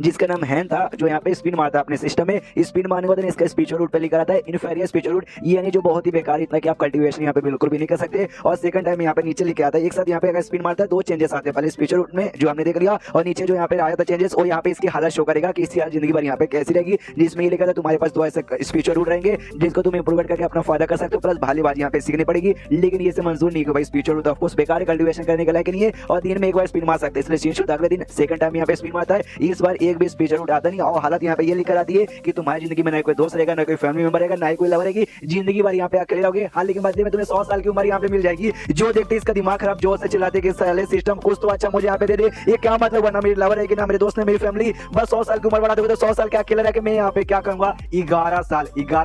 जिसका नाम हैन था, जो यहाँ पे स्पिन मारता है अपने सिस्टम में। स्पिन मारने के बाद इसका स्पीचर रूट पे लिखा रहता है इनफेरियर स्पीचर रूट, यानी जो बहुत ही बेकार, इतना कि आप कल्टीवेशन यहाँ पे बिल्कुल भी नहीं कर सकते। और सेकंड टाइम यहाँ पे नीचे लिखे आता है, एक साथ यहाँ पे अगर स्पिन मारता है दो चेंजेस आते हैं, पहले स्पीचर रूट में जो हमने देख लिया, और नीचे जो यहाँ पे आया था चेंजेस, और यहाँ पे इसकी हालत शो करेगा कि इसकी जिंदगी भर यहाँ पे कैसी रहेगी, जिसमें ये लिखा था तुम्हारे पास दो ऐसे स्पीचर रूट रहेंगे जिसको तुम इंप्रूव करके अपना फायदा कर सकते हो, प्लस भालेबाजी यहाँ पे सीखनी पड़ेगी। लेकिन ये से मंजूर नहीं कि भाई स्पीचर रूट ऑफ कोर्स बेकार है, कल्टीवेशन करने के लायक नहीं है, और दिन में एक बार स्पिन मार सकते हैं, इसलिए शीर्ष अगले दिन सेकंड टाइम यहाँ पे स्पिन मारता है, इस बार एक भी स्पीचर रूट आता नहीं। और हालत यहाँ पे ये लिखकर आती है कि तुम्हारी जिंदगी में ना कोई दोस्त रहेगा, ना कोई फैमिली मेंबर रहेगा, ना ही कोई लवर रहेगी, जिंदगी भर यहाँ पे अकेले रहोगे। हाल लेकिन बदले में तुम्हें 100 साल की उम्र यहाँ पे मिल जाएगी। जो देखते इसका दिमाग खराब जोर से चिल्लाते कि साले सिस्टम कुछ तो अच्छा मुझे यहाँ पे दे दे, ये क्या मतलब, ना मेरी लवर है कि ना मेरे दोस्त ने मेरी फैमिली, बस 100 साल की उम्र बढ़ा दोगे तो 100 साल के अकेले रह के मैं यहाँ पे क्या करूंगा। 11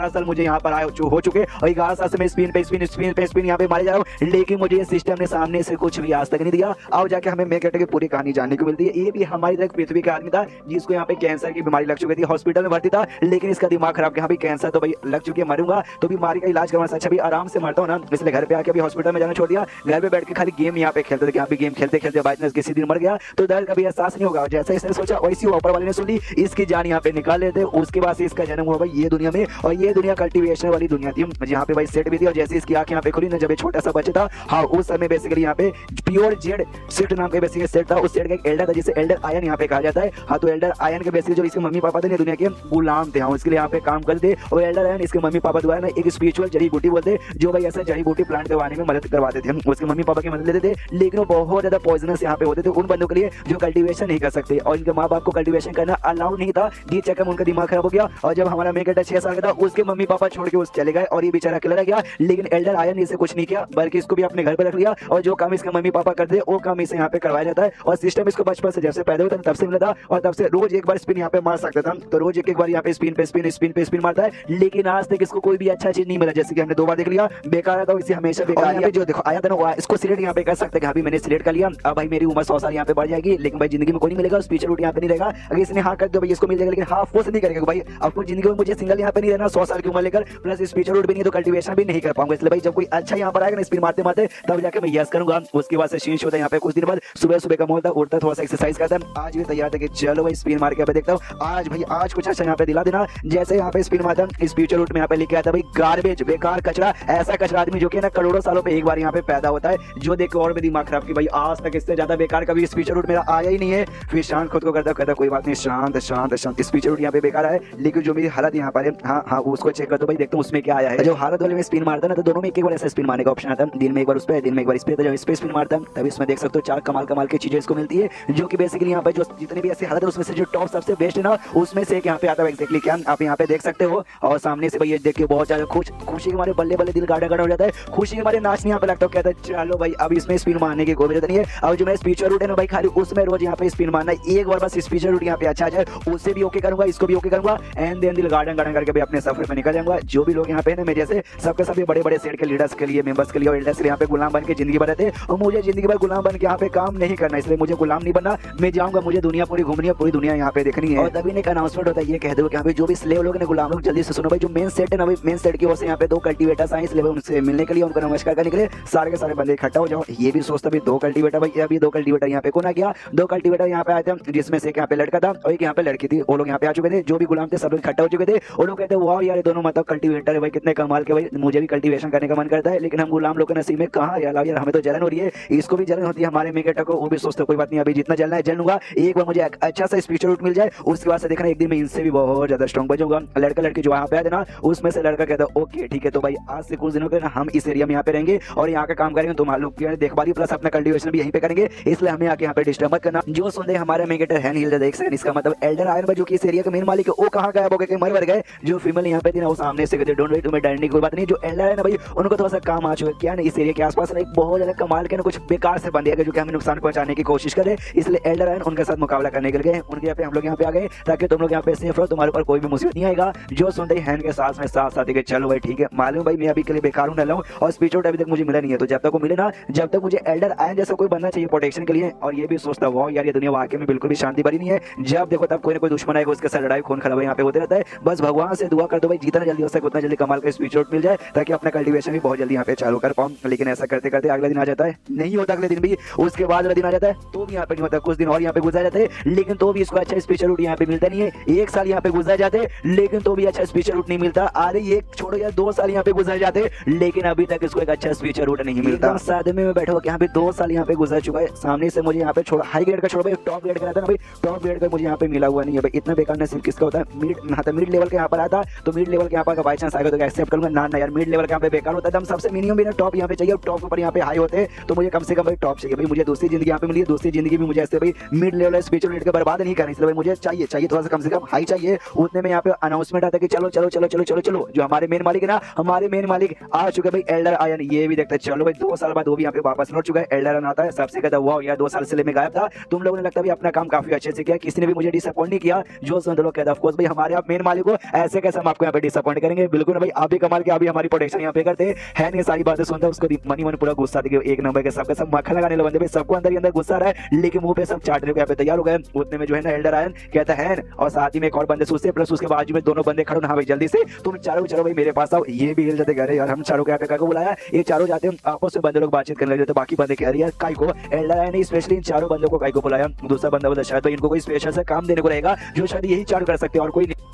साल मुझे यहाँ पर आए हो चुके, और 11 साल से मैं स्पिन यहाँ पे मारे जा रहा हूँ, लेकिन मुझे ये सिस्टम ने सामने से कुछ भी आज तक नहीं दिया। अब जाके हमें मेक की पूरी कहानी जानने को मिलती है। ये भी हमारी तरह पृथ्वी का आदमी था जिसको यहाँ पे कैंसर की बीमारी लग चुकी थी, हॉस्पिटल में भर्ती था, लेकिन इसका दिमाग खराब कि हाँ भाई कैंसर तो भाई लग चुकी है, मरूंगा तो बीमारी का इलाज करवाना, अच्छा भी आराम से मरता हूँ ना, इसलिए घर पे आके अभी हॉस्पिटल में जाना छोड़ दिया। घर पे बैठ के खाली गेम यहाँ पे खेलते थे, यहाँ पे गेम खेलते खेलते बाई चांस किसी दिन मर गया तो दर्द कभी एहसास नहीं होगा। जैसा इसने सोचा वैसी ऊपर वाले ने सुन ली, इसकी जान यहाँ पे निकाल लेते। उसके बाद से इसका जन्म हुआ भाई ये दुनिया में, और ये दुनिया कल्टीवेशन वाली दुनिया थी जहाँ पे भाई सेट भी थी। और जैसे इसकी आंख यहाँ पे खुली ना, जब छोटा सा बच्चा था, हाँ उस समय बेसिकली यहाँ पे प्योर जेड सेट नाम का बेसिकली सेट था, उस सेट का एक एल्डर था जिसे एल्डर आयन यहाँ पे कहा जाता है। हाँ तो एल्डर आयन के बेसिकली जो इसके मम्मी पापा थे दुनिया के गुलाम थे, हाँ उसके लिए यहाँ पे काम करते। और एल्डर आयन इसके मम्मी पापा द्वारा ना एक स्पिरिचुअल जड़ी बूटी बोलते, जो भाई ऐसा जड़ी बूटी प्लांट करवाने में मदद करवाते थे, उसके मम्मी पापा की मदद लेते थे, लेकिन वो बहुत ज्यादा पॉइजनस यहाँ पे होते थे उन बंदों के लिए जो कल्टीवेशन नहीं कर सकते, और इनके माँ बाप को कल्टीवेशन करना अलाउ नहीं था। ये चक्कर में उनका दिमाग खराब हो गया, और जब हमारा मेकेटा 6 साल का था उसके मम्मी पापा छोड़ के उस चले गए, और ये बेचारा अकेला रह गया। लेकिन एल्डर आयन ने इसे कुछ नहीं किया, बल्कि इसको भी अपने घर पर रख लिया, और जो काम इसके मम्मी पापा करते वो काम इसे यहाँ पे करवाया जाता है। और सिस्टम इसको बचपन से जब से पैदा हुआ था तब से मिला था, और तब से रोज एक बार स्पिन यहाँ पे मार सकता था, तो रोज एक बार यहाँ पे स्पिन मारता है। लेकिन आज तक इसको कोई भी अच्छा चीज नहीं मिला, जैसे कि हमने 2 बार देख लिया बेकार था, इसे हमेशा बेकार। जो देखो आया था ना इसको सिलेक्ट यहाँ पे कर सकते हैं, अभी मैंने सिलेक्ट कर लिया, अब भाई मेरी उम्र 100 साल यहाँ पे बढ़ जाएगी, लेकिन भाई जिंदगी में कोई नहीं मिलेगा, स्पीचर रूट यहाँ पे नहीं रहेगा। अगर इसने हाँ कर दो भाई इसको मिल जाएगा, लेकिन हाँ फोर्स नहीं करेगा भाई आपको जिंदगी में मुझे सिंगल यहाँ पे नहीं रहना 100 साल की उम्र लेकर, प्लस स्पीचर रूट भी नहीं तो कल्टीवेशन भी नहीं कर पाऊंगा। इसलिए भाई जब कोई अच्छा यहाँ पर आएगा ना स्पिन मारते मारते तब जाके मैं यस करूंगा। उसके बाद से शीश होता है यहाँ पे कुछ दिन बाद, सुबह का माहौल था, उठता थोड़ा सा एक्सरसाइज करता है। आज भी तैयार था कि चलो भाई स्पिन मार के यहाँ पे देखता हूँ, आज भाई आज कुछ अच्छा यहाँ पे दिला देना। जैसे यहाँ पे स्पिन मारता स्पीचर रूट में यहाँ पे लिखे आता भाई गार्बेज, बेकार कचरा, ऐसा कचरा आदमी जो कि ना करोड़ों सालों पे एक बार यहाँ पे पैदा होता है, जो देख के और भी दिमाग खराब की भाई आज तक इससे ज्यादा बेकार कभी स्पीचर रूट मेरा आया ही नहीं है। फिर शांत खुद को करता कोई बात नहीं, शांत शांत शांत, स्पीचर रूट यहाँ पे बेकार है, लेकिन जो मेरी हालत यहाँ पर है हाँ उसको चेक कर दो भाई, देखता हूँ उसमें क्या आया है। जब हालत वाले में स्पिन मारता है ना तो दोनों में एक बार ऐसा स्पिन मारने का ऑप्शन आता है, दिन में एक बार उस पर, दिन में एक बार इस पे, जब इस पे स्पिन मारता है तब इसमें देख सकते हो 4 कमाल की चीजें इसको मिलती है, जो कि बेसिकली यहाँ पे जो जितने भी ऐसी हालत है उसमें से जो टॉप सबसे बेस्ट है ना उसमें से एक यहाँ पे आता है एक्जेक्टली क्या आप यहाँ पे देख सकते हो। और सामने से भाई ये देखिए बहुत ज्यादा खुशी के मारे बल्ले बल्ले दिल गाड़ा गाड़ा हो जाता है, खुशी के मारे नाचने यहाँ पे लगता है, कहता है चलो भाई अब इसमें स्पिन मारने की कोई जरूरत नहीं है। और जो मेरा स्पीचर रूट है ना भाई खाली उसमें रोज यहाँ पे स्पिन मारना, एक बार बस स्पीचर रूट यहाँ पे अच्छा आ जाए उससे भी ओके करूंगा, इसको भी ओके करूंगा, एंड देन दिल गार्डन करके भी अपने सफर में निकल जाऊंगा। जो भी लोग यहाँ पे ना मेरे जैसे सबके सभी बड़े सेट के लीडर्स के लिए, मेंबर्स के लिए और एल्डर्स के लिए यहाँ पे गुलाम बन के जिंदगी भर रहते, और मुझे जिंदगी भर गुलाम बन के यहाँ पे काम नहीं करना, इसलिए मुझे गुलाम नहीं बनना, मैं जाऊंगा, मुझे दुनिया पूरी घूमनी है, पूरी दुनिया यहाँ पे देखनी है। और तभी एक अनाउंसमेंट होता है, ये कह दो कि यहाँ पे जो भी स्लेव लोग ने गुलाम लोग जल्दी से सुनो भाई, जो मेन सेट है ना भाई, मेन सेट की ओर से यहाँ पे 2 कल्टीवेटर्स आए, इसलिए उनसे मिलने के लिए, उनको नमस्कार करने के लिए सारे के सारे बंदे इकट्ठा हो जाओ। ये भी सोचता भाई 2 कल्टीवेटर भाई, अभी 2 कल्टीवेटर यहाँ पे कौन आ गया, 2 कल्टीवेटर यहाँ पे आए थे, जिसमें से एक यहाँ पे लड़का था और एक यहाँ पे लड़की थी, वो लोग यहाँ पे आ चुके थे, जो भी गुलाम थे सब लोग इकट्ठा हो चुके थे। वो लोग कहते वाह यार ये दोनों मतलब कल्टीवेटर है भाई, कितने कमाल के भाई, मुझे भी कल्टीवेशन करने का मन करता है, लेकिन हम गुलाम लोग के नसीब में कहाँ यार, हमें तो जलन हो रही है, इसको भी जलन होती है हमारे मेकेटा को, वो भी सोचते कोई बात नहीं अभी जितना जलना है जल लूंगा, एक बार मुझे अच्छा सा स्पीचर रूट मिल जाए, उसके बाद से देखना एक दिन में इनसे भी बहुत ज्यादा स्ट्रॉन्ग बचूंगा। लड़का लड़की जो यहाँ पे आते ना उसमें से लड़का कहता है ओके ठीक है, तो भाई आज से कुछ दिनों के हम इस एरिया में यहाँ पे रहेंगे और यहाँ का काम करेंगे, तुम लोग की देखभाली प्लस अपना कल्टीवेशन भी यहीं पे करेंगे, इसलिए हमें आके यहाँ पे डिस्टर्ब मत करना। जो सुन हमारे मेकेटर है नहीं देख सकते, इसका मतलब एल्डर आयन जो कि इस एरिया के मेन मालिक है वो कहाँ गायब हो गए, मर गए। जो फीमेल यहाँ पे थी ना वो सामने से कहते डोंट वरी, तुम्हें डरने की कोई बात नहीं, जो एल्डर है ना भाई उनको थोड़ा सा काम आ चुका है क्या ना, इस एरिया के आसपास ना एक बहुत ज्यादा कमाल के ना कुछ बेकार से बंदे जो कि हमें नुकसान पहुंचाने की कोशिश करे, इसलिए एल्डर आयन उनके साथ मुकाबला करने के लिए उनके यहाँ पे हम लोग यहाँ पे आ गए, ताकि तुम लोग यहाँ पे सेफ रहो, तुम्हारे ऊपर कोई भी मुसीबत नहीं आएगा। जो सुनते ही हैंड के साथ में साथ के चलो भाई ठीक है, मालूम भाई मैं अभी के लिए बेकार हूँ न और स्पीच आउट अभी तक मुझे मिला नहीं है, तो जब तक वो मिले ना, जब तक मुझे एल्डर आयन जैसा कोई बनना चाहिए प्रोटेक्शन के लिए। और ये भी सोचता हुआ यार ये दुनिया वाकई में बिल्कुल भी शांति भरी नहीं है, जब देखो तब कोई ना कोई दुश्मन आएगा, उसके साथ लड़ाई खून खराबा यहाँ पे होते रहता है। बस भगवान से दुआ कर दो भाई जितना जल्दी हो सके उतना जल्दी कमाल का स्पीच आउट मिल जाए, ताकि अपना कल्टीवेशन भी बहुत जल्दी यहाँ पे चालू कर पाऊँ। लेकिन ऐसा करते करते अगले दिन आ जाता है, नहीं होता अगले दिन भी, उसके बाद अगले दिन आ जाता है, तो भी यहाँ पे नहीं होता, कुछ दिन और यहाँ पे गुजर जाते हैं, लेकिन तो भी इसको अच्छा स्पेशल रूट यहाँ पे मिलता नहीं है। 1 साल यहाँ पे गुजर जाते लेकिन तो भी अच्छा स्पेशल रूट नहीं मिलता। अरे ये छोड़ो यार, 2 साल यहाँ पे गुजर जाते लेकिन अभी तक इसको एक अच्छा स्पेशल रूट नहीं मिलता। साथ में मैं बैठा हुआ यहाँ पे 2 साल यहाँ पे गुजर चुका है, सामने से मुझे यहाँ पे छोड़ा हाई ग्रेड का छोड़ो भाई, टॉप ग्रेड का रहता है ना भाई, टॉप ग्रेड का मुझे यहाँ पे मिला हुआ नहीं है भाई। इतना बेकार नसीब किसका होता है। मिड लेवल के यहाँ पर आता तो मिड लेवल के यहाँ पर बाई चांस आएगा तो एक्सेप्ट करूंगा ना यार, मिड लेवल के यहाँ पे बेकार होता है। सबसे मिनिमम मेरा टॉप यहाँ पे चाहिए, टॉप ऊपर यहाँ पे हाई होते हैं तो मुझे कम से कम भाई टॉप चाहिए भाई। मुझे दूसरी जिंदगी यहाँ पे मिली है, दूसरी जिंदगी भी मुझे ऐसे भाई मिड लेवल स्पेशल रेट का बर्बाद नहीं करनी, इसलिए भाई मुझे चाहिए थोड़ा सा कम से कम हाई चाहिए। उतने में यहाँ पे अनाउंसमेंट आता है कि चलो चलो चलो चलो चलो चलो, जो हमारे मेन मालिक है ना, हमारे मेन मालिक आ चुके भाई एल्डर आयन, ये भी देखते चलो भाई 2 साल बाद वो भी यहाँ पे वापस लौट चुका है। एल्डर आयन आता है, सबसे कहता वाह यार 2 साल से मैं गायब था, तुम लोगों ने लगता है अपना काम काफी अच्छे से किया, किसी ने भी मुझे डिसअपॉइंट नहीं किया। जो सुन लोग कहता ऑफ कोर्स भाई हमारे आप मेन मालिक हो, ऐसे कैसे हम आपको यहाँ पे डिसअपॉइंट करेंगे। बिल्कुल भाई आप भी कमाल के, अभी हमारी प्रोटेक्शन यहाँ पे करते हैं। ये सारी बातें सुनता है उसको मनी मन पूरा गुस्सा देखिए, एक नंबर के सबका सब मक्खन लगाने लगे भाई, सबको अंदर ही अंदर गुस्सा रहा है लेकिन मुंह पे सब चाटने को यहाँ पे तैयार हो गए। उतने में जो है ना एल्डर आयन कहता है और साथ ही में एक और बंदे सूझते प्लस उसके बाजू में दोनों बंदे खड़े, हाँ भाई जल्दी से तुम चारों चलो भाई मेरे पास आओ। ये भी हिल जाते कह रहे यार हम चारों के को बुलाया, ये चारों जाते हैं आपस में बंदे लोग बातचीत करने लगे, तो बाकी बंदे कह रहे यार काई को एल्डर आयन ने स्पेशली इन चारों बंदों को काई को बुलाया। दूसरा बंदा बोला शायद भाई इनको कोई स्पेशल सा काम देने को रहेगा जो शायद यही चारों कर सकते हैं और कोई नहीं।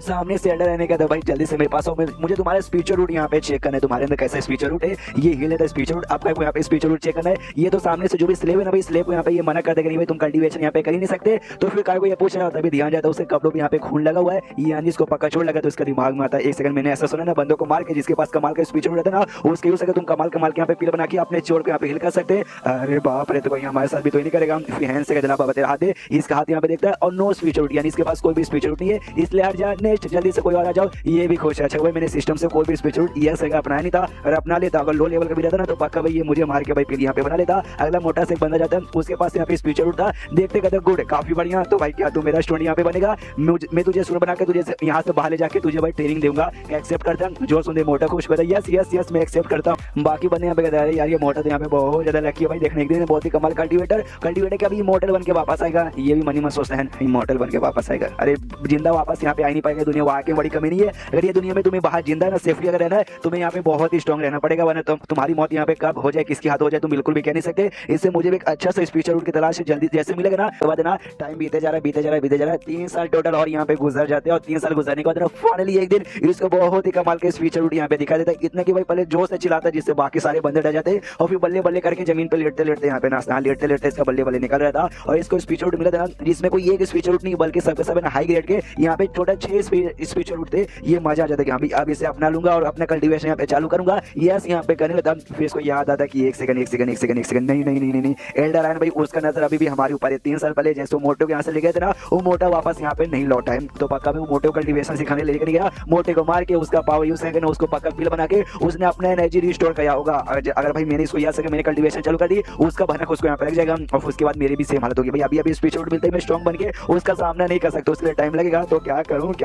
सामने से एल्डर रहने का था भाई जल्दी से मेरे पास आओ, मुझे तुम्हारा स्पीचर रूट यहाँ पे चेक करना है, तुम्हारे अंदर कैसा स्पीचर रूट है। ये हिल लेता है स्पीचर रूट, आपका यहाँ पे स्पीचर रूट चेक करना है। ये तो सामने से जो भी स्लेव है ना भाई, स्लेव को यहाँ पे ये मना कर देगा नहीं भाई तुम कल्टीवेशन यहाँ पे कर ही नहीं सकते। तो फिर काय को ये पूछ रहा होता है, ध्यान जाता है उसके कपड़ों पे यहाँ पे खून लगा हुआ है, ये यानी इसको पक्का छोड़ लगा तो इसका दिमाग में आता है 1 सेकंड मैंने ऐसा सुना ना बंदों को मार के जिसके पास कमाल का स्पीचर रूट रहता है ना उसके यूज करके तुम कमाल के यहाँ पे पील बना के अपने चोर को यहाँ पे हिल कर सकते हैं। अरे बाप रे, तो भाई हमारे साथ भी तो ही नहीं करेगा। हैंड से कहना बाबा तेरा हाथ है, इसका हाथ यहाँ पे देखता है और नो स्पीचर रूट यानी इसके पास कोई भी स्पीचर रूट नहीं है, इसलिए हट जा नेक्स्ट जल्दी से कोई और आ जाओ। ये भी खुश है, अच्छा भाई मैंने सिस्टम से कोई भी स्पीचर रूट ये सही अपनाया नहीं था, और अपना लेता अगर लो लेवल का भी रहता ना तो पक्का भाई ये मुझे मार के भाई पील यहाँ पे बना लेता। अगला मोटा से बंदा जाता है उसके पास यहाँ पे स्पीचर रूट था, देखते कहते गुड काफी बढ़िया, तो भाई क्या तू मेरा स्टूडेंट यहाँ पे बनेगा, मैं तुझे सुन बना के तुझे यहाँ से बाहर ले जाके तुझे भाई ट्रेनिंग दूंगा, एक्सेप्ट करता है। जो सुन मोटा खुश कहता है यस यस मैं एक्सेप्ट करता हूँ। बाकी बंदे यहाँ पे कहता है यार ये मोटा तो यहाँ पे बहुत ज्यादा लकी है भाई, देखने एक दिन बहुत ही कमाल कल्टीवेटर क्या अभी मॉडल बन के वापस आएगा। ये भी मनी में सोचता है मॉडल बन के वापस आएगा, अरे जिंदा वापस यहाँ पे आ नहीं पाएगा, दुनिया वहाँ की बड़ी कमी नहीं है। अगर ये दुनिया में तुम्हें बाहर जिंदा ना सेफली अगर रहना है तुम्हें यहाँ पे बहुत ही स्ट्रॉन्ग रहना पड़ेगा, वरना तुम्हारी मौत यहाँ पे कब हो जाए किसके हाथ हो जाए तुम बिल्कुल भी कह नहीं सकते। इससे मुझे एक अच्छा सा स्पीचर रूट की तलाश जल्दी जैसे मिलेगा ना तो बाद ना टाइम बीते जा रहा है 3 साल टोटल और यहाँ पे गुजर जाते हैं, और 3 साल गुजरने के बाद फाइनली एक दिन इसको बहुत ही कमाल के स्पीचर रूट यहाँ पे दिखा देता है, इतना कि भाई पहले जोर से चिल्लाता है जिससे बाकी सारे बंदे डर जाते हैं और फिर बल्ले बल्ले करके जमीन पे लेटते लेटते यहाँ पे नाचना लेटते इसका बल्ले बल्ले निकल रहा था। और इसको स्पीचर रूट मिला था जिसमें कोई एक स्पीचर रूट नहीं बल्कि सबके सब हाई ग्रेड के यहाँ पे टोटल 6 स्पीचर रूट थे। ये मजा आ जाता है कि अब इसे अपना लूंगा और अपना कल्टीवेशन यहाँ पे चालू करूंगा। यस यहाँ पे करने लगा फिर इसको याद आता कि एक सेकंड नहीं एल्डर आयन भाई उसका नजर अभी भी हमारे ऊपर है। 3 साल पहले जैसे मोटो के यहाँ से ले गए थे ना वो मोटा वापस यहाँ पे नहीं लौटा है, तो पक्का में वो मोटे कल्टीवेशन सिखाने लेकर गया, मोटे को मार के उसका पावर यूज करके उसको पक्का पिल बना के उसने अपना एनर्जी रिस्टोर किया होगा। अगर भाई मैंने इसको याद सके मैंने कल्टीवेशन चालू कर दी उसका भनक उसको यहाँ पे लग जाएगा और उसके बाद मेरी भी सेम हालत होगी भाई। अभी स्पीच आउट मिलते मैं स्ट्रॉन्ग बन के उसका सामना नहीं कर सकता, उसके लिए टाइम लगेगा, तो क्या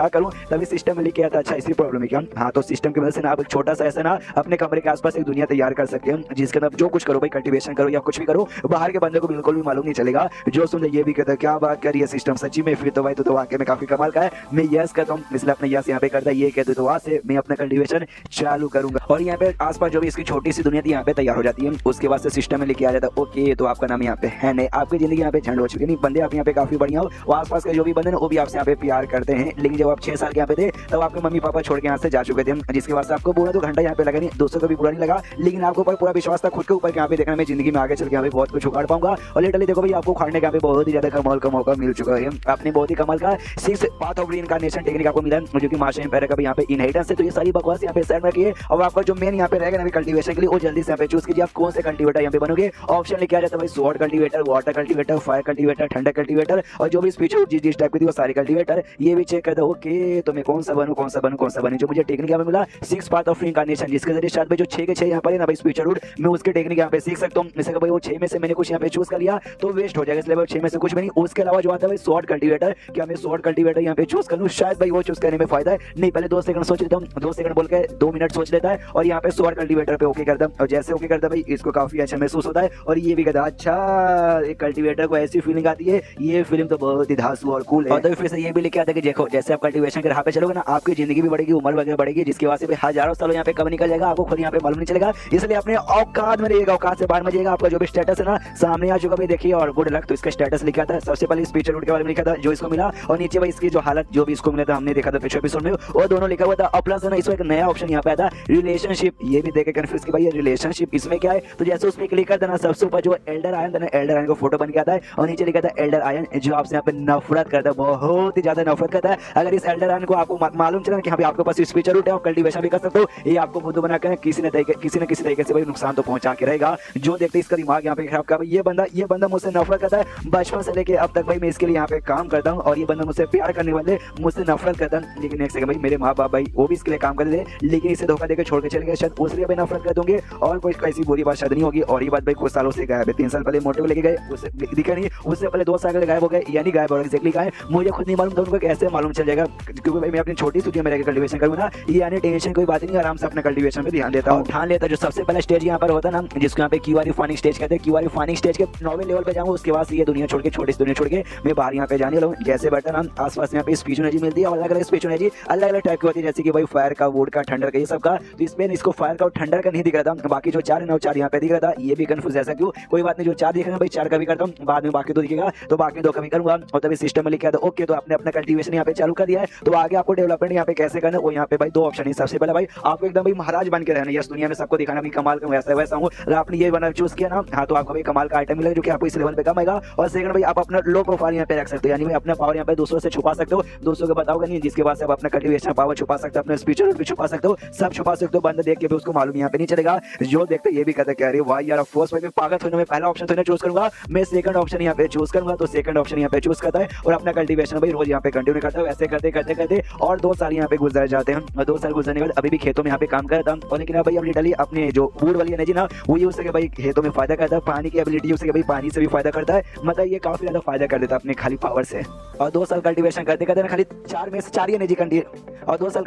करूँ तभी सिस्टम में लेके आता। अच्छा इसी प्रॉब्लम है क्या? हाँ, तो सिस्टम की वजह से ना आप छोटा सा ऐसा ना अपने कमरे के आसपास एक दुनिया तैयार कर सकते हैं जिसके अंदर जो कुछ करो भाई कल्टीवेशन करो या कुछ भी करो बाहर के बंदे को बिल्कुल भी मालूम नहीं चलेगा। जो सुन ये भी कहता है क्या बात करिए सिस्टम सच्ची में, फिर तो भाई तो वाकई में काफी कमाल का है। मैं यस करता हूँ इसलिए अपने यस यहाँ पे करता है, ये कहते तो वहां से मैं अपना कल्टीवेशन चालू करूंगा और यहाँ पे आसपास जो भी इसकी छोटी सी दुनिया थी यहाँ पे तैयार हो जाती है। उसके बाद से सिस्टम में लेके आ जाता है। ओके तो आपका नाम यहाँ पे है नहीं, आपकी जिंदगी यहाँ पे झंड हो चुकी नहीं, बंदे आप यहाँ पे काफी बढ़िया हो, वो आसपास के जो भी बंदे वो भी आपसे यहाँ पे प्यार करते हैं। लेकिन जब आप 6 साल के यहाँ पे थे तब आपके मम्मी पापा छोड़ के यहाँ से जा चुके थे, जिसके बाद आपको बुरा तो घंटा यहाँ पे लगा नहीं, दोस्तों को भी बुरा नहीं लगा, लेकिन आपको पूरा विश्वास था खुद के ऊपर यहाँ पे देखना मैं जिंदगी में आगे चल के यहाँ पे बहुत कुछ उखाड़ पाऊंगा। और लिटरली देखो भाई आपको उखाड़ने का बहुत ही ज्यादा कमाल का मौका मिल चुका है। आपने बहुत ही कमाल का 6 पाथ ऑफ रीइंकार्नेशन टेक्निक आपको मिला है जो कि मास्टर एम्पायर का भी यहाँ पे इनहेरिटेंस है। तो ये सारी बकवास यहाँ पे साइड में रखिए और आपका जो मेन यहाँ पे रहेगा ना कल्टीवेशन के लिए वो जल्दी से यहाँ पे चूज कीजिए आप कौन से कल्टीवेटर यहाँ पे बनोगे। ऑप्शन लेके आ जाता है भाई sword cultivator, water cultivator, fire cultivator, ठंडा कल्टीवेटर और जो भी स्पीचर जिस टाइप की थी वो सारे कल्टीवेटर। ये भी चेक करता ओके तो मैं कौन सा बनूं जो मुझे टेक्निक यहाँ पे मिला 6 पाथ ऑफ रीइंकार्नेशन जिसके जरिए शायद भाई जो 6 के 6 यहाँ पर है ना भाई स्पीचर रूट मैं उसके टेक्निक यहाँ पे सीख सकता हूँ। जैसे भाई वो 6 में से मैंने कुछ यहाँ पे चूज कर लिया तो वेस्ट हो जाएगा, इसलिए भाई 6 में से कुछ भी नहीं। उसके अलावा जो आता है भाई स्वॉर्ड कल्टीवेटर, क्या मैं स्वॉर्ड कल्टीवेटर यहाँ पे चूज कर लूँ? शायद भाई वो चूज करने में फायदा है नहीं, पहले 2 सेकंड सोच लेता हूँ, 2 सेकंड बोल के 2 मिनट सोच लेता है और यहाँ पे स्वॉर्ड कल्टीवेटर पे ओके करता हूँ और जैसे ओके करता भाई इसको काफी अच्छा महसूस होता है और ये भी कहता है अच्छा एक कल्टीवेटर को ऐसी फीलिंग आती है, ये फीलिंग तो बहुत ही धांसू और कूल है। और तो फिर से ये भी लिखे आता है कि देखो जैसे आप कल्टीवेशन के राह पे चलोगे ना, आपकी जिंदगी भी बढ़ेगी, उम्र वगैरह बढ़ेगी, जिसकी वजह से भी हजारों सालों यहाँ पे कब निकल जाएगा आपको खुद यहाँ पे मालूम नहीं चलेगा। इसलिए अपने औकात में रहिएगा, औकात से बाहर मत जाइएगा। आपका जो भी स्टेटस है ना सामने आ चुका भाई देखिए, और गुड लक। तो इसका स्टेटस लिखा था, सबसे पहले स्पीच रूट के बारे में लिखा था जो इसको मिला, और नीचे भाई इसकी जो हालत जो भी इसको मिला था हमने देखा था पिछले एपिसोड में, वो दोनों लिखा हुआ था। और प्लस है ना इसमें एक नया ऑप्शन यहाँ पे आता है रिलेशनशिप, ये भी देखे कंफ्यूज कि भाई ये रिलेशनशिप इसमें क्या है। तो जैसे उसमें क्लिक करता ना, सबसे ऊपर जो एल्डर आयन था ना, एल्डर आयन को फोटो बन के आता है, और नीचे लिखा था एल्डर आयन जो आपसे यहाँ पे नफरत करता है, बहुत ही ज्यादा नफरत करता है। अगर इस एल्डर आयन को आपको मालूम चला कि हाँ आपके पास स्पीच रूट है और कल्टीवेशन भी कर सकते हो, ये आपको बुद्धू बना कर किसी न किसी तरीके से भाई नुकसान तो पहुंचा के रहेगा। जो देखते इसका दिमाग यहाँ पे खराब कर, ये बंदा मुझसे नफरत करता है, बचपन से लेके अब तक भाई मैं इसके लिए यहाँ पे काम करता हूँ, और ये बंदा मुझसे प्यार करने वाले मुझसे नफरत करता है। लेकिन एक सेकंड भाई, मेरे माँ बाप भाई वो भी इसके लिए काम करते थे, लेकिन इसे धोखा देकर छोड़ के चले गए, शायद उसलिए भाई नफरत कर दूंगे, और कोई ऐसी बुरी बात शायद नहीं होगी। और ये बात भाई कुछ सालों से गायब है, 3 साल पहले मोटे को लेके गए, उससे दिखा नहीं, उससे पहले 2 साल गायब हो गए, यानी गायब हो गए। एक्जेक्टली गायब मुझे खुद नहीं मालूम था, उनको कैसे मालूम चल जाएगा, क्योंकि भाई मैं अपनी छोटी स्टूडियो में रहकर कल्टीवेशन करूँ ना, ये यानी टेंशन कोई बात नहीं, आराम से अपने कल्टीवेशन पे ध्यान देता हूँ, ठान लेता। जो सबसे पहला स्टेज यहाँ पर होता है ना, जिसको यहाँ पे क्यूआरयू फार्मिंग स्टेज कहते हैं, क्यूआरयू फार्मिंग स्टेज के 9वें लेवल पे जाऊंगा, उसके बाद ये दुनिया छोड़ के, छोटी दुनिया छोड़ के मैं बाहर यहाँ पे जाने वाला हूँ। जैसे बैठा ना आसपास यहाँ पे स्पीच एनर्जी मिलती है, अलग अलग स्पीच एनर्जी अलग अलग टाइप की होती है, जैसे कि भाई फायर का, वुड का, ठंडर का, ये सब का। तो इसमें इसको फायर का और ठंडर का नहीं दिख रहा था, बाकी जो 4 है ना 4 यहाँ पे दिख रहा था। ये भी कंफ्यूज ऐसा क्यों, कोई बात नहीं, जो 4 दिख रहा है भाई 4 का भी करता हूँ, बाद में बाकी 2 दिखेगा तो बाकी 2 का भी करूंगा। और तभी सिस्टम में लिखा था ओके, तो आपने अपना कल्टीवेशन यहाँ पे चालू कर दिया है, तो आगे आपको डेवलपमेंट यहाँ पे कैसे करना है, वो यहाँ पे भाई 2 ऑप्शन है। सबसे पहले भाई आपको एकदम भाई महाराज बन के रहना, यस दुनिया में सबको दिखाना भी कमाल का वैसा हूँ, अगर आपने ये बना चूज किया ना, हाँ तो आपको भाई कमाल का आइटम मिलेगा जो कि आपको इस लेवल पे कम आएगा। और सेकंड भाई आप अपना लो प्रोफाइल यहाँ पे रख सकते हो, यानी भाई अपना पावर यहाँ पे दूसरों से छुपा सकते हो, दूसरों को बताओगे नहीं, जिसके बाद से आप अपना कल्टीवेशन पावर छुपा सकते हो, अपने स्पीच भी छुपा सकते हो, सब छुपा सकते हो, बंदा देख के भी उसको मालूम यहाँ पे नहीं चलेगा। जो देखते ये भी कहते कह रहे भाई यार ऑफकोर्स भाई मैं पागल थोड़ा, मैं पहला ऑप्शन थोड़ा चूज करूंगा, मैं सेकंड ऑप्शन यहाँ पे चूज करूंगा। तो सेकंड ऑप्शन यहाँ पे चूज करता है और अपना कल्टीवेशन भाई रोज यहाँ पे कंटिन्यू करता है। ऐसे करते करते करते और 2 साल यहाँ पे गुजर जाते हैं, और 2 साल गुजरने के बाद अभी भी खेतों में यहाँ पे काम करता हूँ। और लेकिन भाई अब लिटरली अपने जो वुड वाली एनर्जी ना वो यूज करके भाई खेतों में फायदा करता है, पानी की एबिलिटी यूज करके भाई पानी से भी फायदा करता है, मतलब ये काफी ज्यादा फायदा कर देता है अपने खाली पावर से। और 2 साल कल्टीवेशन करते करते खाली 4 में से 4 ही एनर्जी और 2 साल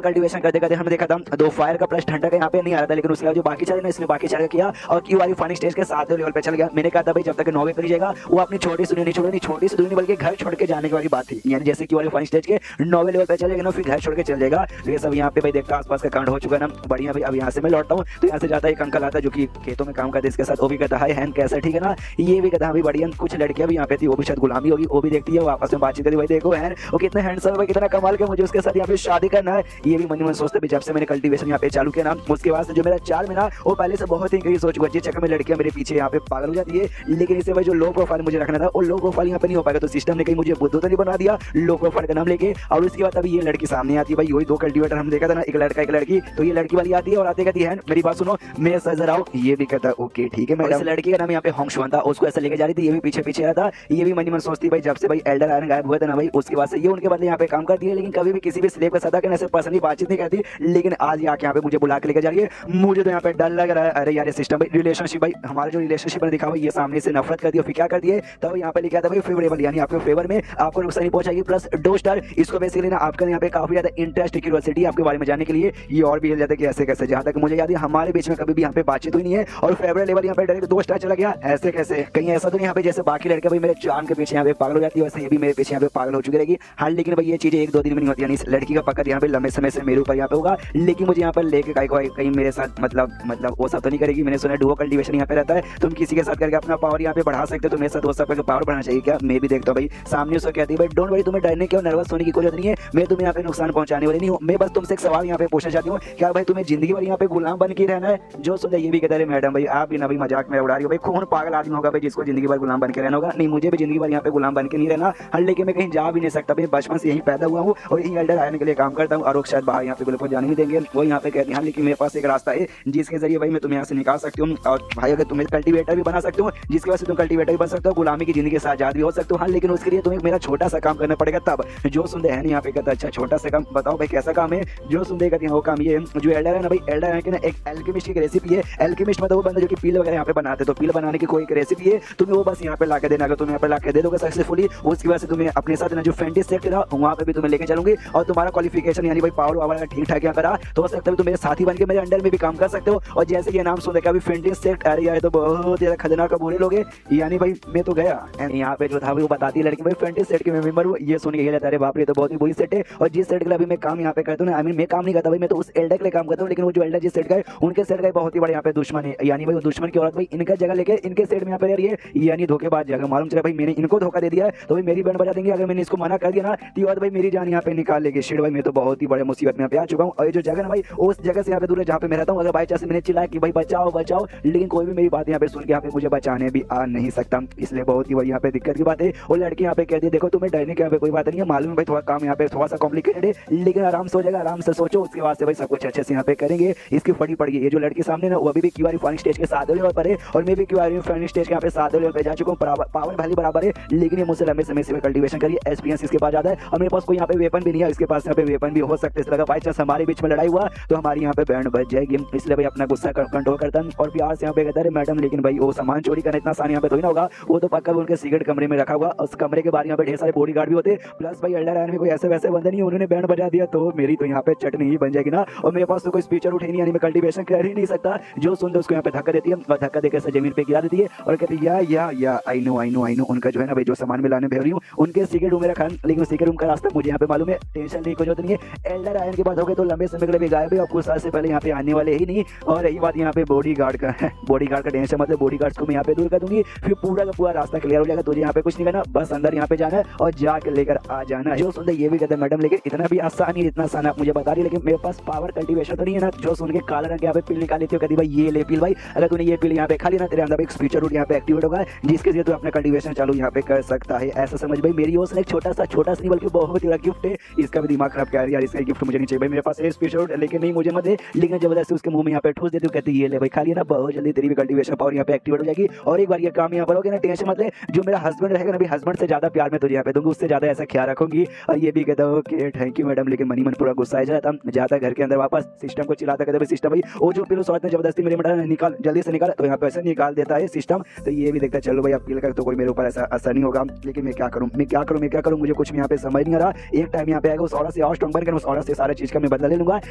कल्टीवेशन करते करते हमने देखा था 2 फायर का प्लस ठंडा का यहाँ पे नहीं आ रहा था, लेकिन उसके बाद जो बाकी 4 ना इसने बाकी 4 किया और क्यूआरयू फार्मिंग स्टेज के 7वें लेवल पे चल गया। मैंने कहा था भाई जब तक 9वें पर जाएगा वो अपनी छोटी सी दुनिया बल्कि घर छोड़ के जाने की वाली बात थी, यानी जैसे क्यूआरयू फार्मिंग स्टेज के 9वें लेवल पे चलेगा ना, फिर घर छोड़ के चल जाएगा। तो ये सब यहाँ पे भाई देखता आसपास का कांड हो चुका है ना, बढ़िया भाई। अब यहाँ से मैं लौटता हूँ तो यहाँ से जाता एक अंकल आता जो कि खेतों में काम करते, इसके साथ वो भी कहता है हैन कैसा ठीक है ना, ये भी कहता भाई बढ़िया। कुछ लड़कियां भी यहाँ पे थी, वो भी शायद गुलामी होगी, वो भी देखती है, वो आपस में बातचीत करती भाई देखो हैन वो कितना हैंडसम है, कितना कमाल का, मुझे उसके साथ यहाँ पे शादी करना है। ये भी मन में सोचते जब से मैंने कल्टीवेशन यहाँ पे चालू किया ना, उसके बाद से जो मेरा 4 महीना वो पहले से बहुत ही इंक्रीज हो चुका है। जिस चक्कर में लड़कियां मेरे पीछे यहाँ पे पागल हो जाती है, लेकिन इससे भाई जो लो प्रोफाइल मुझे रखना था वो लो प्रोफाइल यहाँ पे नहीं हो पाएगा। तो सिस्टम ने कहीं मुझे बुद्धू तो नहीं बना दिया लो प्रोफाइल का नाम लेके। और उसके बाद अभी ये लड़की सामने आती है भाई, वही 2 कल्टीवेटर हम देखा था ना, एक लड़का एक लड़की, तो ये लड़की वाली आती है और आते कहती है मेरी बात सुनो मैं सजर आओ, ये भी कहता है ओके ठीक है मैडम। इस लड़की का नाम यहाँ पे होंगशुआन था, उसको ऐसे लेके जा रही थी, ये भी पीछे पीछे आता। ये भी मन सोचती भाई जब से भाई एल्डर आयरन गायब हुआ था ना भाई, उसके बाद से ये उनके बदले यहाँ पे काम करती है, लेकिन कभी भी किसी भी स्लेव के साथ ऐसे पर्सनली बातचीत नहीं करती। लेकिन आज आके यहाँ पे मुझे बुला के लेके जा रही है, मुझे तो यहाँ पे डर लग रहा है। अरे यार ये सिस्टम भाई रिलेशनशिप भाई, हमारा जो रिलेशनशिप दिखा हुआ ये सामने से नफरत करती है, फिर क्या करती है तब यहाँ पे लिखा था भाई फेवरेबल, यानी आपके फेवर में आपको नुकसान नहीं पहुंचाएगी, प्लस 2 स्टार। इसको बेसिकली ना आपका यहाँ पे काफी ज्यादा इंटरेस्ट क्यूरियोसिटी आपके बारे में जानने के लिए ये और भी हिल जाता है कि ऐसे कैसे। जहां तक मुझे याद है हमारे बीच में कभी भी यहाँ पे बातचीत हुई नहीं है, और फेवरेट लेवल यहाँ पे डायरेक्ट 2 स्टार चला गया, ऐसे कैसे। कहीं ऐसा तो नहीं यहाँ पे जैसे बाकी लड़के भाई मेरे चांद के पीछे यहाँ पे पागल हो जाती है, वैसे ये भी मेरे पीछे यहाँ पे पागल हो चुकी रहेगी। हाँ लेकिन भाई ये चीजें 1-2 दिन में नहीं होती, यानी इस लड़की का पकड़ यहाँ पे लंबे समय से मेरे ऊपर यहाँ पे होगा, लेकिन मुझे यहाँ पर लेके कहीं मेरे साथ मतलब वो सब तो नहीं करेगी। मैंने सुना डुओ कल्टीवेशन यहाँ पे रहता है, तुम किसी के साथ करके अपना पावर यहाँ पे बढ़ा सकते हो, तो मेरे साथ वो सब पावर बढ़ाना चाहिए क्या। मैं भी देखता हूँ भाई सामने उसको कहती है भाई डोंट वरी, तुम्हें डरने की नर्वस होने की कोई जरूरत नहीं है, मैं तुम्हें यहाँ पे नुकसान पहुंचाने वाली नहीं हूँ। मैं बस तुमसे एक सवाल यहाँ पे पूछना चाहती हूँ, क्या भाई तुम्हें जिंदगी भर यहाँ पे गुलाम बन के रहना है। जो सुन ये भी कहता है मैडम भाई आप भी ना भाई मजाक में उड़ा रही हो भाई, कौन पागल आदमी होगा भाई जिसको जिंदगी भर गुलाम बन के रहना होगा। नहीं मुझे भी जिंदगी भर यहाँ पे गुलाम बन के नहीं रहना, हर लेके मैं कहीं जा भी नहीं सकता भाई, बचपन से यहीं पैदा हुआ हूँ और यहीं एल्डर आने के लिए काम करता हूँ। और शायद बाहर यहाँ पे बिल्कुल जाने नहीं देंगे, वो यहाँ पे कहते हैं लेकिन मेरे पास एक रास्ता है जिसके जरिए भाई मैं तुम्हें यहाँ से निकाल सकती हूँ। और भाई अगर तुम्हें कल्टीवेटर भी बना सकते हो, जिसकी वजह से तुम कल्टीवेटर भी बन सकते हो, गुलामी की जिंदगी से आजाद भी हो सकते हो। हाँ लेकिन उसके लिए तुम्हें मेरा छोटा सा काम करना पड़ेगा तब। जो सुनते हैं यहाँ पे कहता अच्छा छोटा सा काम बताओ भाई कैसा काम है। जो सुनते कहते हैं वो काम ये है, जो एल्डर है ना भाई, एल्डर है कि ना एक एल्केमिस्ट की रेसिपी है। एल्केमिस्ट मतलब वो बंदा जो कि पील वगैरह यहाँ पे बनाते, तो पील बनाने की कोई एक रेसिपी है, तुम्हें वो बस यहाँ पे लाके देना। अगर तुम यहाँ पे लाके दे दोगे सक्सेसफुली बोली, उसकी वजह से तुम्हें अपने साथ ना जो फेंटी सेट रहा वहाँ पे भी तुम्हें लेके चलूंगी और तुम्हारा क्वालिफिकेशन यानी भाई पावर वावर ठीक ठाक यहाँ पर रहा तो हो सकता है तुम मेरे साथी बन के मेरे अंडर में भी काम कर सकते हो। और जैसे ये नाम सुन देखा अभी फेंटी सेट, अरे यार तो बहुत ज्यादा खतरनाक बोले लोगे, यानी भाई मैं तो गया। यहाँ पे जो था वो बताती लड़की भाई फेंटी सेट की मैं मेंबर हूँ, ये सुन के ये अरे बाप रे तो बहुत ही बुरी सेट है। और जिस सेट के लिए अभी मैं काम यहाँ पे करता हूँ आई मीन मैं काम नहीं करता भाई, मैं तो उस एल्डर के लिए काम करता हूँ, लेकिन वो जो एल्डर जिस सेट का है उनके सेट का बहुत ही बड़ा यहाँ पे दुश्मन है, यानी भाई वो दुश्मन की औरत भाई इनका जगह लेके इनके सेट में यहाँ पे रही है, यानी धोखेबाज जगह मालूम चला भाई मैंने इनको धोखा दे दिया है तो भाई मेरी बैंड बजा देंगे। अगर मैंने इसको मना कर दिया ना तो बात भाई मेरी जान यहाँ पे निकाल लेगी। शिट भाई मैं तो बहुत ही बड़े मुसीबत में यहाँ पे आ चुका हूँ। और ये जो जगह ना भाई उस जगह से यहाँ पे दूर है जहाँ पे मैं रहता हूँ। अगर बाई चांस मैंने चिल्लाया कि भाई बचाओ बचाओ, लेकिन कोई भी मेरी बात यहाँ पे सुन के यहाँ पे मुझे बचाने भी आ नहीं सकता, इसलिए बहुत ही बड़ी यहाँ पे दिक्कत की बात है। और लड़की यहाँ पे कहती है देखो तुम्हें डरने की यहाँ पे कोई बात नहीं है, मालूम है भाई थोड़ा काम यहाँ पे थोड़ा सा कॉम्प्लिकेटेड है, लेकिन आराम से हो जाएगा, आराम से सोचो उसके बाद से भाई सब कुछ अच्छे से यहाँ पे करेंगे। इसकी फटी पड़ गई। ये जो लड़की सामने ना वो अभी भी क्यूआर फाइनल स्टेज के 7 लेवल पर है और मैं भी क्यूआर फाइनल स्टेज के यहाँ पे 7 लेवल पे जा चुका हूँ, पावर भली बराबर है, लेकिन ये मुझसे लंबे समय से कल्टीवेशन करिए, एक्सपीरियंस इसके पास ज्यादा है और मेरे पास कोई यहाँ पे वेपन भी नहीं है, इसके पास यहाँ पे वेपन भी हो सकते हैं। बाई चांस हमारे बीच में लड़ाई हुआ तो हमारी यहाँ पे बैंड बच जाएगी, इसलिए भाई अपना गुस्सा कंट्रोल करता हूँ और प्यार से यहाँ पे कहता है मैडम, लेकिन भाई वो सामान चोरी करना इतना आसान यहाँ पे थोड़ी ना होगा, वो तो पक्का उनके सीक्रेट कमरे में रखा हुआ, उस कमरे के बाहर यहाँ पे ढेर सारे बॉडी गार्ड भी होते, प्लस भाई एल्डर आयन में कोई ऐसे वैसे बंदे नहीं, उन्होंने बैंड बजा दिया तो मेरी तो यहाँ पे चटनी ही बन जाएगी ना। और मेरे पास तो कोई स्पीचर उठे नहीं, यानी मैं कल्टीवेशन कर ही नहीं सकता, जो सुनते उसको यहाँ पे धक्का देती है और धक्का देकर से जमीन पे गिरा देती है और कहती है या आई नो उनका जो है ना भाई जो सामान में लाने भेज रही हूँ उनके सीक्रेट रूम में रखा, लेकिन सीक्रेट रूम का रास्ता मुझे यहाँ पे मालूम है, टेंशन नहीं, कुछ नहीं है। एल्डर आयन के बाद हो गए तो लंबे समय के लिए भी गायब है और कुछ साल से पहले यहाँ पे आने वाले ही नहीं। और यही बात यहाँ पे बॉडी गार्ड का है, बॉडी गार्ड का टेंशन मतलब बॉडी गार्ड्स को मैं यहाँ पे दूर कर दूंगी, फिर पूरा का पूरा रास्ता क्लियर हो जाएगा, तुझे यहाँ पे कुछ नहीं करना, बस अंदर यहाँ पे जाना है और जाकर लेकर आ जाना है। जो सुनते ये भी कहते हैं मैडम लेकिन इतना भी आसान नहीं, इतना आसान आप मुझे बता रही है, लेकिन मेरे पास पावर कल्टीवेशन तो नहीं है ना, जो सुन के काला रंग यहाँ पे पील निकाल लेती हो, कहती भाई ये ले पील भाई, अगर तूने ये पील यहाँ पे खा ली ना तेरे अंदर एक स्पीचर रूट यहाँ पे एक्टिवेट होगा जिसके जरिए तू अपना कल्टीवेशन चालू यहाँ पे कर सकता है। ऐसा समझ भाई मेरी ओर से एक छोटा सा नहीं बल्कि बहुत ही बड़ा गिफ्ट है, इसका भी दिमाग खराब क्या है यार, इसका गिफ्ट मुझे नहीं चाहिए भाई, मेरे पास है स्पीचर रूट लेकिन नहीं मुझे मत दे, लेकिन जबरदस्ती उसके मुंह में यहाँ पे ठूस देती हूँ, कहती ये ले भाई खा लिया ना, बहुत जल्दी तेरी भी कल्टीवेशन पावर यहाँ पे एक्टिवेट हो जाएगी और एक बार ये काम यहाँ पर हो गया ना टेंशन मत ले, जो मेरा हस्बैंड रहेगा ना भाई हस्बैंड से ज्यादा प्यार में तुझे यहाँ पे दूंगा, उससे ज्यादा ऐसा ख्याल रखूंगी। और ये भी कहता हूँ कि थैंक यू मैडम, लेकिन मनी मन पूरा गुस्सा आ जाता जाता घर के अंदर वापस सिस्टम को चिल्लाता कहता भाई सिस्टम भाई वो जो पिलो सौत ने जबरदस्ती मेरे मटा निकाल जल्दी से निकाल, तो यहाँ पे ऐसे निकाल देता है सिस्टम। तो ये भी देखता चलो भाई अपील कर तो कोई मेरे ऊपर ऐसा असर नहीं होगा, लेकिन मैं क्या करूँ मुझे कुछ भी यहाँ पे समझ नहीं आ रहा। एक टाइम यहाँ पे आएगा उस औरत से और स्ट्रॉन्ग बनकर उस औरत से सारा चीज का मैं बदला ले लूंगा,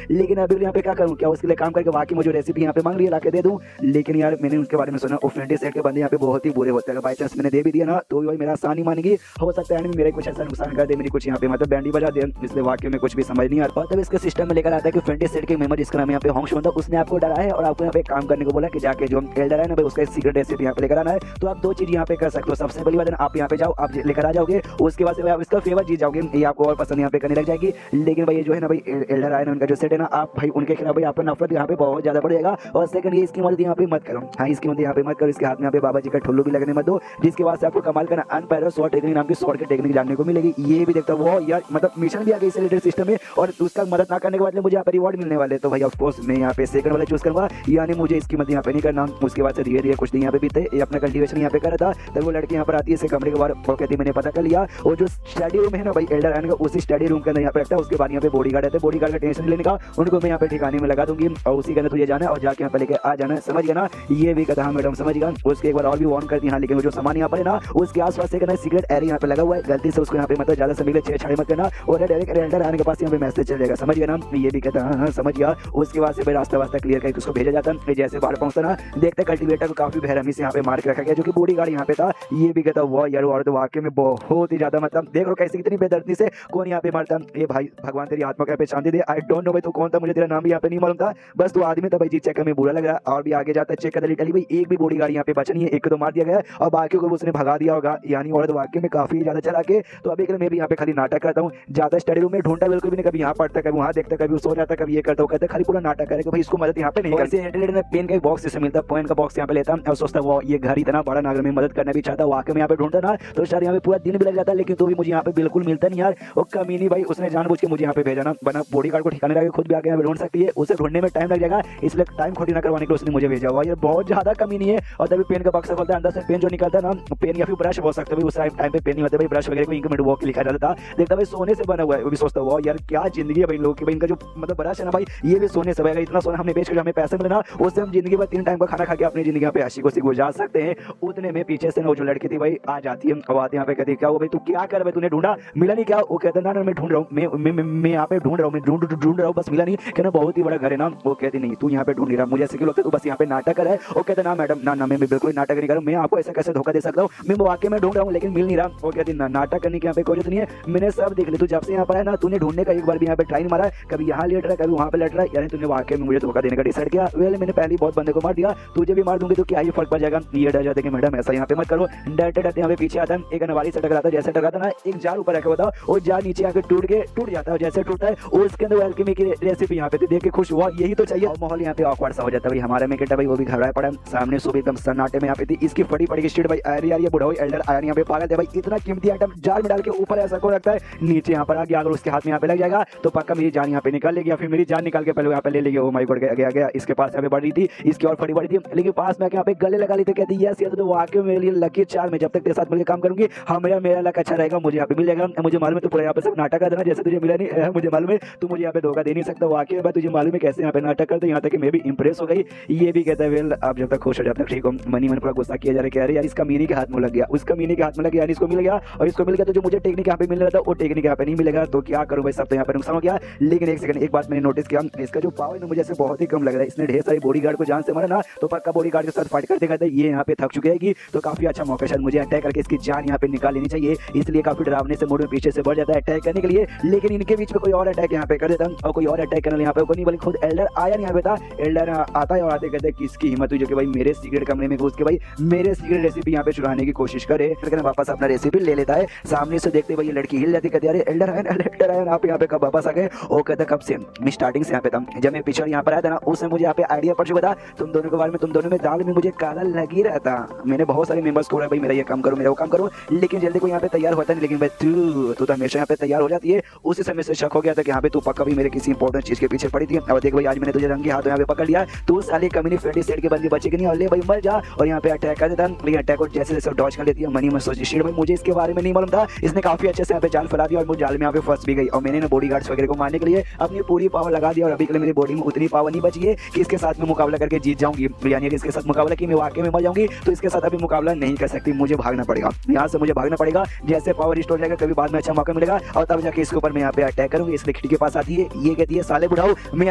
लेकिन अभी यहाँ पे क्या करूँ, क्या उसके लिए काम करके बाकी मुझे रेसिपी यहाँ पे मांग लिया लाके दे दूँ, लेकिन यार मैंने उसके बारे में सुना फ्रेंडी सेट के बंदे यहाँ पे बहुत ही बुरे होते हैं, बाई चांस मैंने दे भी दिया ना तो भाई मेरा आसानी मानेगी, हो सकता है मेरे कुछ ऐसा नुकसान कर दे, मेरी कुछ यहाँ पे मतलब बैंडी बजा दे, इसलिए वाक्य में कुछ भी समझ नहीं आता। तब इसके सिस्टम में लेकर आता है कि फ्रेंडी सेट के मेंबर जिसका नाम यहाँ पे होंग होता है उसने आपको डरा है और आपको यहाँ पे काम करने को बोला कि जाके जो एल्डर है ना भाई उसका सीक्रेट रेसिपी यहाँ पे लेकर आना है। तो आप दो चीज यहाँ पे कर सकते हो, सबसे पहली बात आप यहाँ पे जाओ, आप लेकर आ जाओगे, उसके बाद से आप इसका फेवर जीत जाओगे, ये आपको और पसंद यहाँ पे करने लग जाएगी। लेकिन भाई ये जो है ना भाई एल्डर आयन उनका जो सेट है ना आप भाई उनके खिलाफ भाई आपका नफरत यहाँ पे बहुत ज्यादा बढ़ जाएगा। और सेकंड ये इसकी मदद यहाँ पे मत करो, हाँ इसकी मदद यहाँ पे मत करो, इसके हाथ में यहाँ पे बाबा जी का ठुल्लू भी लगने मत दो, जिसके बाद से आपको कमाल करना अनपैरल शॉर्ट टेक्निक नाम की शॉर्ट की टेक्निक जानने को मिलेगी। ये भी देखता वो यार मतलब मिशन भी आ गई इस रिलेटेड सिस्टम में और उसका मदद ना करने के बाद मुझे यहाँ पे रिवॉर्ड मिलने वाले, तो भाई ऑफ कोर्स मैं यहाँ पे सेकंड वाला चूज करूंगा, यानी मुझे इसकी मदद यहाँ पे नहीं करना। उसके बाद से धीरे धीरे कुछ दिन यहाँ पे बीते, ये अपना कल्टीवेशन यहाँ पे कर रहा था, तब वो लड़की यहाँ पर आती है इसे कमरे के बाहर, वो कहती है मैंने पता कर लिया और जो स्टडी रूम है ना भाई एल्डर आयन का उसी स्टडी रूम के अंदर यहाँ पे रखता है। उसके बाद यहाँ पे बॉडी गार्ड रहते हैं, बॉडी गार्ड का टेंशन लेने का उनको मैं यहाँ पे ठिकाने में लगा दूंगी और उसी के अंदर तुझे जाना है और जाके यहाँ पे लेके आ जाना है, समझ गया ना। ये भी कहता मैडम समझ गया। उसके एक बार और भी वार्न करती है, लेकिन वो जो सामान यहाँ पर है ना उसके आसपास से सीक्रेट एरिया यहाँ पे लगा हुआ है, गलती से उसको यहाँ पे मतलब ज्यादा समय के छेड़छाड़ी मत करना और डायरेक्ट एल्डर आयन के पास यहाँ पे मैसेज चल जाएगा, समझ गया ना। ये भी कहता हाँ समझ गया। उसके बाद से भाई रास्ता वास्ता क्लियर करके उसको भेजा जाता है, जैसे बाहर पहुंचता ना देखते कल्टीवेटर को काफी बेरहमी से यहाँ पे मार के रखा गया जो कि बॉडी गार्ड यहाँ पे था। ये भी कहता वाह यार और तो वाकई में बहुत ही ज्यादा मतलब देख लो कैसे कितनी बेदर्दी से कौन यहाँ पे मारता। ये भाई भगवान तेरी आत्मा को यहाँ पे शांति दे। आई डोंट नो भाई तू कौन था, मुझे तेरा नाम भी यहाँ पे नहीं मालूम था, बस तू आदमी था भाई जी, चेक कर में बुरा लग रहा है। और भी आगे जाता है चेक कर लिटरली भाई एक भी बॉडी गार्ड यहाँ पे बचा नहीं है, एक तो मार दिया गया और बाकी को उसने भगा दिया होगा, यानी औरत वाकई में काफी ज्यादा चला के। तो अभी मैं भी यहाँ पे खाली नाटक करता हूँ, ज्यादा स्टडी रूम में ढूंढता बिल्कुल भी नहीं, कभी यहाँ पढ़ता कभी वहाँ देखता कभी सो जाता कभी ये करता हूँ, कहते खाली पूरा नाटक करेगा भाई, इसको मदद यहाँ पे नहीं करते। पेन का बॉक्स से मिलता, पेन का बॉक्स यहाँ पे लेता और सोचता वो ये घर इतना बड़ा नागर में मदद करना भी चाहता, वाकई में यहाँ पे ढूंढता ना तो शायद यहाँ पे पूरा दिन भी लग जाता, लेकिन तो भी मुझे यहाँ पे बिल्कुल मिलता नहीं यार। वो कमीनी भाई उसने जानबूझ के मुझे यहाँ पे भेजा ना, बना बॉडी गार्ड को ठिकाने लगा खुद भी आके यहाँ पे ढूंढ सकती है, उसे ढूंढने में टाइम लग जाएगा, इसलिए टाइम खोटी ना करवाने के लिए उसने मुझे भेजा हुआ, ये बहुत ज्यादा कमीनी है। और तभी पेन का बॉक्स खोलता है, अंदर से पेन जो निकलता है ना पेन या फिर ब्रश हो सकता है, उस टाइम पे पेन नहीं होता भाई, ब्रश वगैरह को इंक में वॉक लिखा जाता था, देखता भाई सोने से बना हुआ है, वो भी सोचता हुआ यार क्या जिंदगी है भाई लोग की, भाई इनका जो मतलब ब्रश है ना भाई ये भी सोने से बनेगा, इतना सोना हमने बेच कर हमें पैसे मिले ना उससे हम जिंदगी भर 3 टाइम का खाना खा के अपनी जिंदगी पे हंसी खुशी गुजार सकते हैं। उतने में पीछे से ना जो लड़की थी भाई आ जाती है और बात यहाँ पे कहती क्या वो भाई तू क्या कर रहा है, तूने ढूंढा मिला नहीं क्या? वो कहता ना ना मैं ढूंढ रहा हूँ, मैं यहाँ पे ढूंढ रहा हूँ, मैं ढूंढ रहा हूँ, बस मिला नहीं। कहना बहुत ही बड़ा घर है ना। वो कहती नहीं तू यहाँ पे ढूंढ नहीं रहा, मुझे ऐसे क्यों लगता है तू बस यहाँ पे नाटक कर रहा है। वो कहता ना मैडम ना ना मैं बिल्कुल नाटक नहीं कर रहा हूँ, मैं आपको ऐसा कैसे धोखा दे सकता हूँ, मैं वाकई में ढूंढ रहा हूँ लेकिन मिल नहीं रहा। वो कहती ना नाटक करने की यहाँ पे कोई जरूरत नहीं है, मैंने सब देख लिया, तू जब से यहाँ पर है ना तूने ढूंढने का एक बार भी यहाँ पे ट्राई नहीं मारा, कभी यहाँ लेट रहा है कभी वहाँ पे लेट रहा है, यानी तूने वाकई में मुझे धोखा देने का डिसाइड किया। वेल मैंने पहले बहुत बंदे को मार दिया, तुझे भी मार दूंगी तो क्या ही फर्क पड़ जाएगा। ये डर जाते कि मैडम ऐसा यहाँ पे मत करो। डरते डरते यहाँ पे पीछे आता है, एक अनवारी से टकराता है, जैसे टकराता ना एक जाल ऊपर रखा होता और जाल नीचे आके टूट जाता है, जैसे टूटता है और उसके अंदर एल्केमी की रेसिपी यहाँ पे देख के खुश हुआ, यही तो चाहिए। माहौल यहाँ पे ऑकवर्ड सा हो जाता है भाई, हमारे में भाई वो भी घबराया पड़ा, सामने सुबह एकदम सन्नाटे में यहाँ पे थी, इसकी फटी पड़ी स्ट्रीट भाई आ रही यार, ये बुढ़ा एल्डर आया यहाँ पे पागल है भाई, इतना कीमती आइटम जाल में डाल के ऊपर ऐसा को रखता है, नीचे यहाँ पर आ गया, अगर उसके हाथ में यहाँ पे लग जाएगा तो पक्का मेरी जान यहाँ पे निकाल लेगी, फिर मेरी जान निकाल के पहले यहाँ पे ले लेगी। ओ माय गॉड गया इसके पास यहाँ पे बढ़ रही थी, इसकी और फटी बड़ी थी, लेकिन पास में यहाँ पे गले लगा ली थी, कहती यस ये तो वाकई मेरे लिए लकी चार्म है, जब तक तेरे साथ मिलकर काम करूंगी हमें मेरा लक अच्छा रहेगा, मुझे यहाँ पे मिल जाएगा। मुझे मालूम है तू पूरा यहाँ पे सब नाटक कर देना, जैसे तुझे मिला नहीं मुझे मालूम है तू मुझे यहाँ पे धोखा दे नहीं सकता, वाकई बात तुझे मालूम है कैसे यहाँ पे नाटक करते, यहाँ तक कि मैं भी इंप्रेस हो गई। ये भी कहता है वेल आप जब तक खुश हो जब तक ठीक हो, मनी मन पूरा गुस्सा किया जा रहा है यार इसका मीनी के हाथ में लग गया, उसका मीनी के हाथ में लग गया, इसको मिल गया और इसको मिल गया, तो जो मुझे टेक्निक यहाँ पे मिल रहा था वो टेक्निक यहाँ पे नहीं मिलेगा, तो क्या करूँ भाई, सब तो यहाँ पे नुकसान हो गया। लेकिन एक सेकंड एक बात मैंने नोटिस किया, इसका जो पावर है मुझे ऐसे बहुत ही कम लग रहा है, इसने ढेर सारी बॉडीगार्ड को जान से मारा ना, तो पक्का बॉडीगार्ड के साथ फाइट करते करते ये यहाँ पे थक चुकी है, तो काफी अच्छा मौका शायद मुझे अटैक करके इसकी जान यहाँ पे निकाल लेनी चाहिए, इसलिए काफी डरावने से मोड़ में पीछे से बढ़ जाता है अटैक करने के लिए। लेकिन इनके बीच में कोई और अटैक यहाँ पे कर देता और कोई और अटैक करने यहाँ पे नहीं, बल्कि खुद एल्डर आया नहीं, यहाँ पे था एल्डर आता है और आते कहते किसकी हिम्मत हुई जो कि भाई मेरे सीक्रेट कमरे में घुस के भाई मेरे सीक्रेट रेसिपी यहाँ पे चुराने की कोशिश करे, लेकिन वापस अपना रेसिपी ले लेता है। सामने से देखते भाई लड़की हिल जाती, कहती अरे एल्डर आया आप यहाँ पे कब वापस आ गए। वो कहता कब से, मैं स्टार्टिंग से यहाँ पे था, जब मैं पिछड़ यहाँ पर आया था ना उससे मुझे यहाँ पे आइडिया पड़ चुका था तुम दोनों के बारे में, तुम दोनों में दाल में मुझे काला लग ही रहा था, मैंने बहुत सारे मेंबर्स को भाई मेरा ये काम करो मेरा वो काम करो, लेकिन जल्दी कोई यहाँ पे तैयार होता नहीं, लेकिन भाई तू तो हमेशा यहाँ पे तैयार हो जाती है। उसी समय से शक हो गया था कि यहाँ पे तू पक्का भी मेरे किसी इंपॉर्टेंट चीज के पीछे पड़ी थी, और देख भाई आज मैंने तुझे रंगे हाथों यहाँ पे पकड़ लिया, तू साले कमीनी फेटी सेट के बंदी बची कि नहीं, और ले भाई मर जा, और यहाँ पे अटैक कर देता, लेकिन अटैक और जैसे जैसे डॉज कर लेती है। मनी में सोची शिट भाई मुझे इसके बारे में नहीं मालूम था, इसने काफी अच्छे से यहाँ पे जाल फैला दिया और मुझे जाल में यहाँ पे फंस भी गई, और मैंने बॉडीगार्ड्स वगैरह को मारने के लिए अपनी पूरी पावर लगा दिया, और अभी के लिए मेरी बॉडी में उतनी पावर नहीं बची है कि इसके साथ में मुकाबला करके जीत जाऊंगी, यानी कि इसके साथ मुकाबला की मैं वाकई में मर जाऊंगी, तो इसके साथ अभी मुकाबला नहीं कर सकती, मुझे भागना पड़ेगा, यहाँ से मुझे भागना पड़ेगा, जैसे पावर रिस्टोर जाएगा कभी बाद में अच्छा मौका मिलेगा और तब जाके इसके ऊपर मैं यहाँ पे अटैक करूंगी। इसलिए खिड़की के पास आती है, ये कहती है साले बुढ़ाओ मैं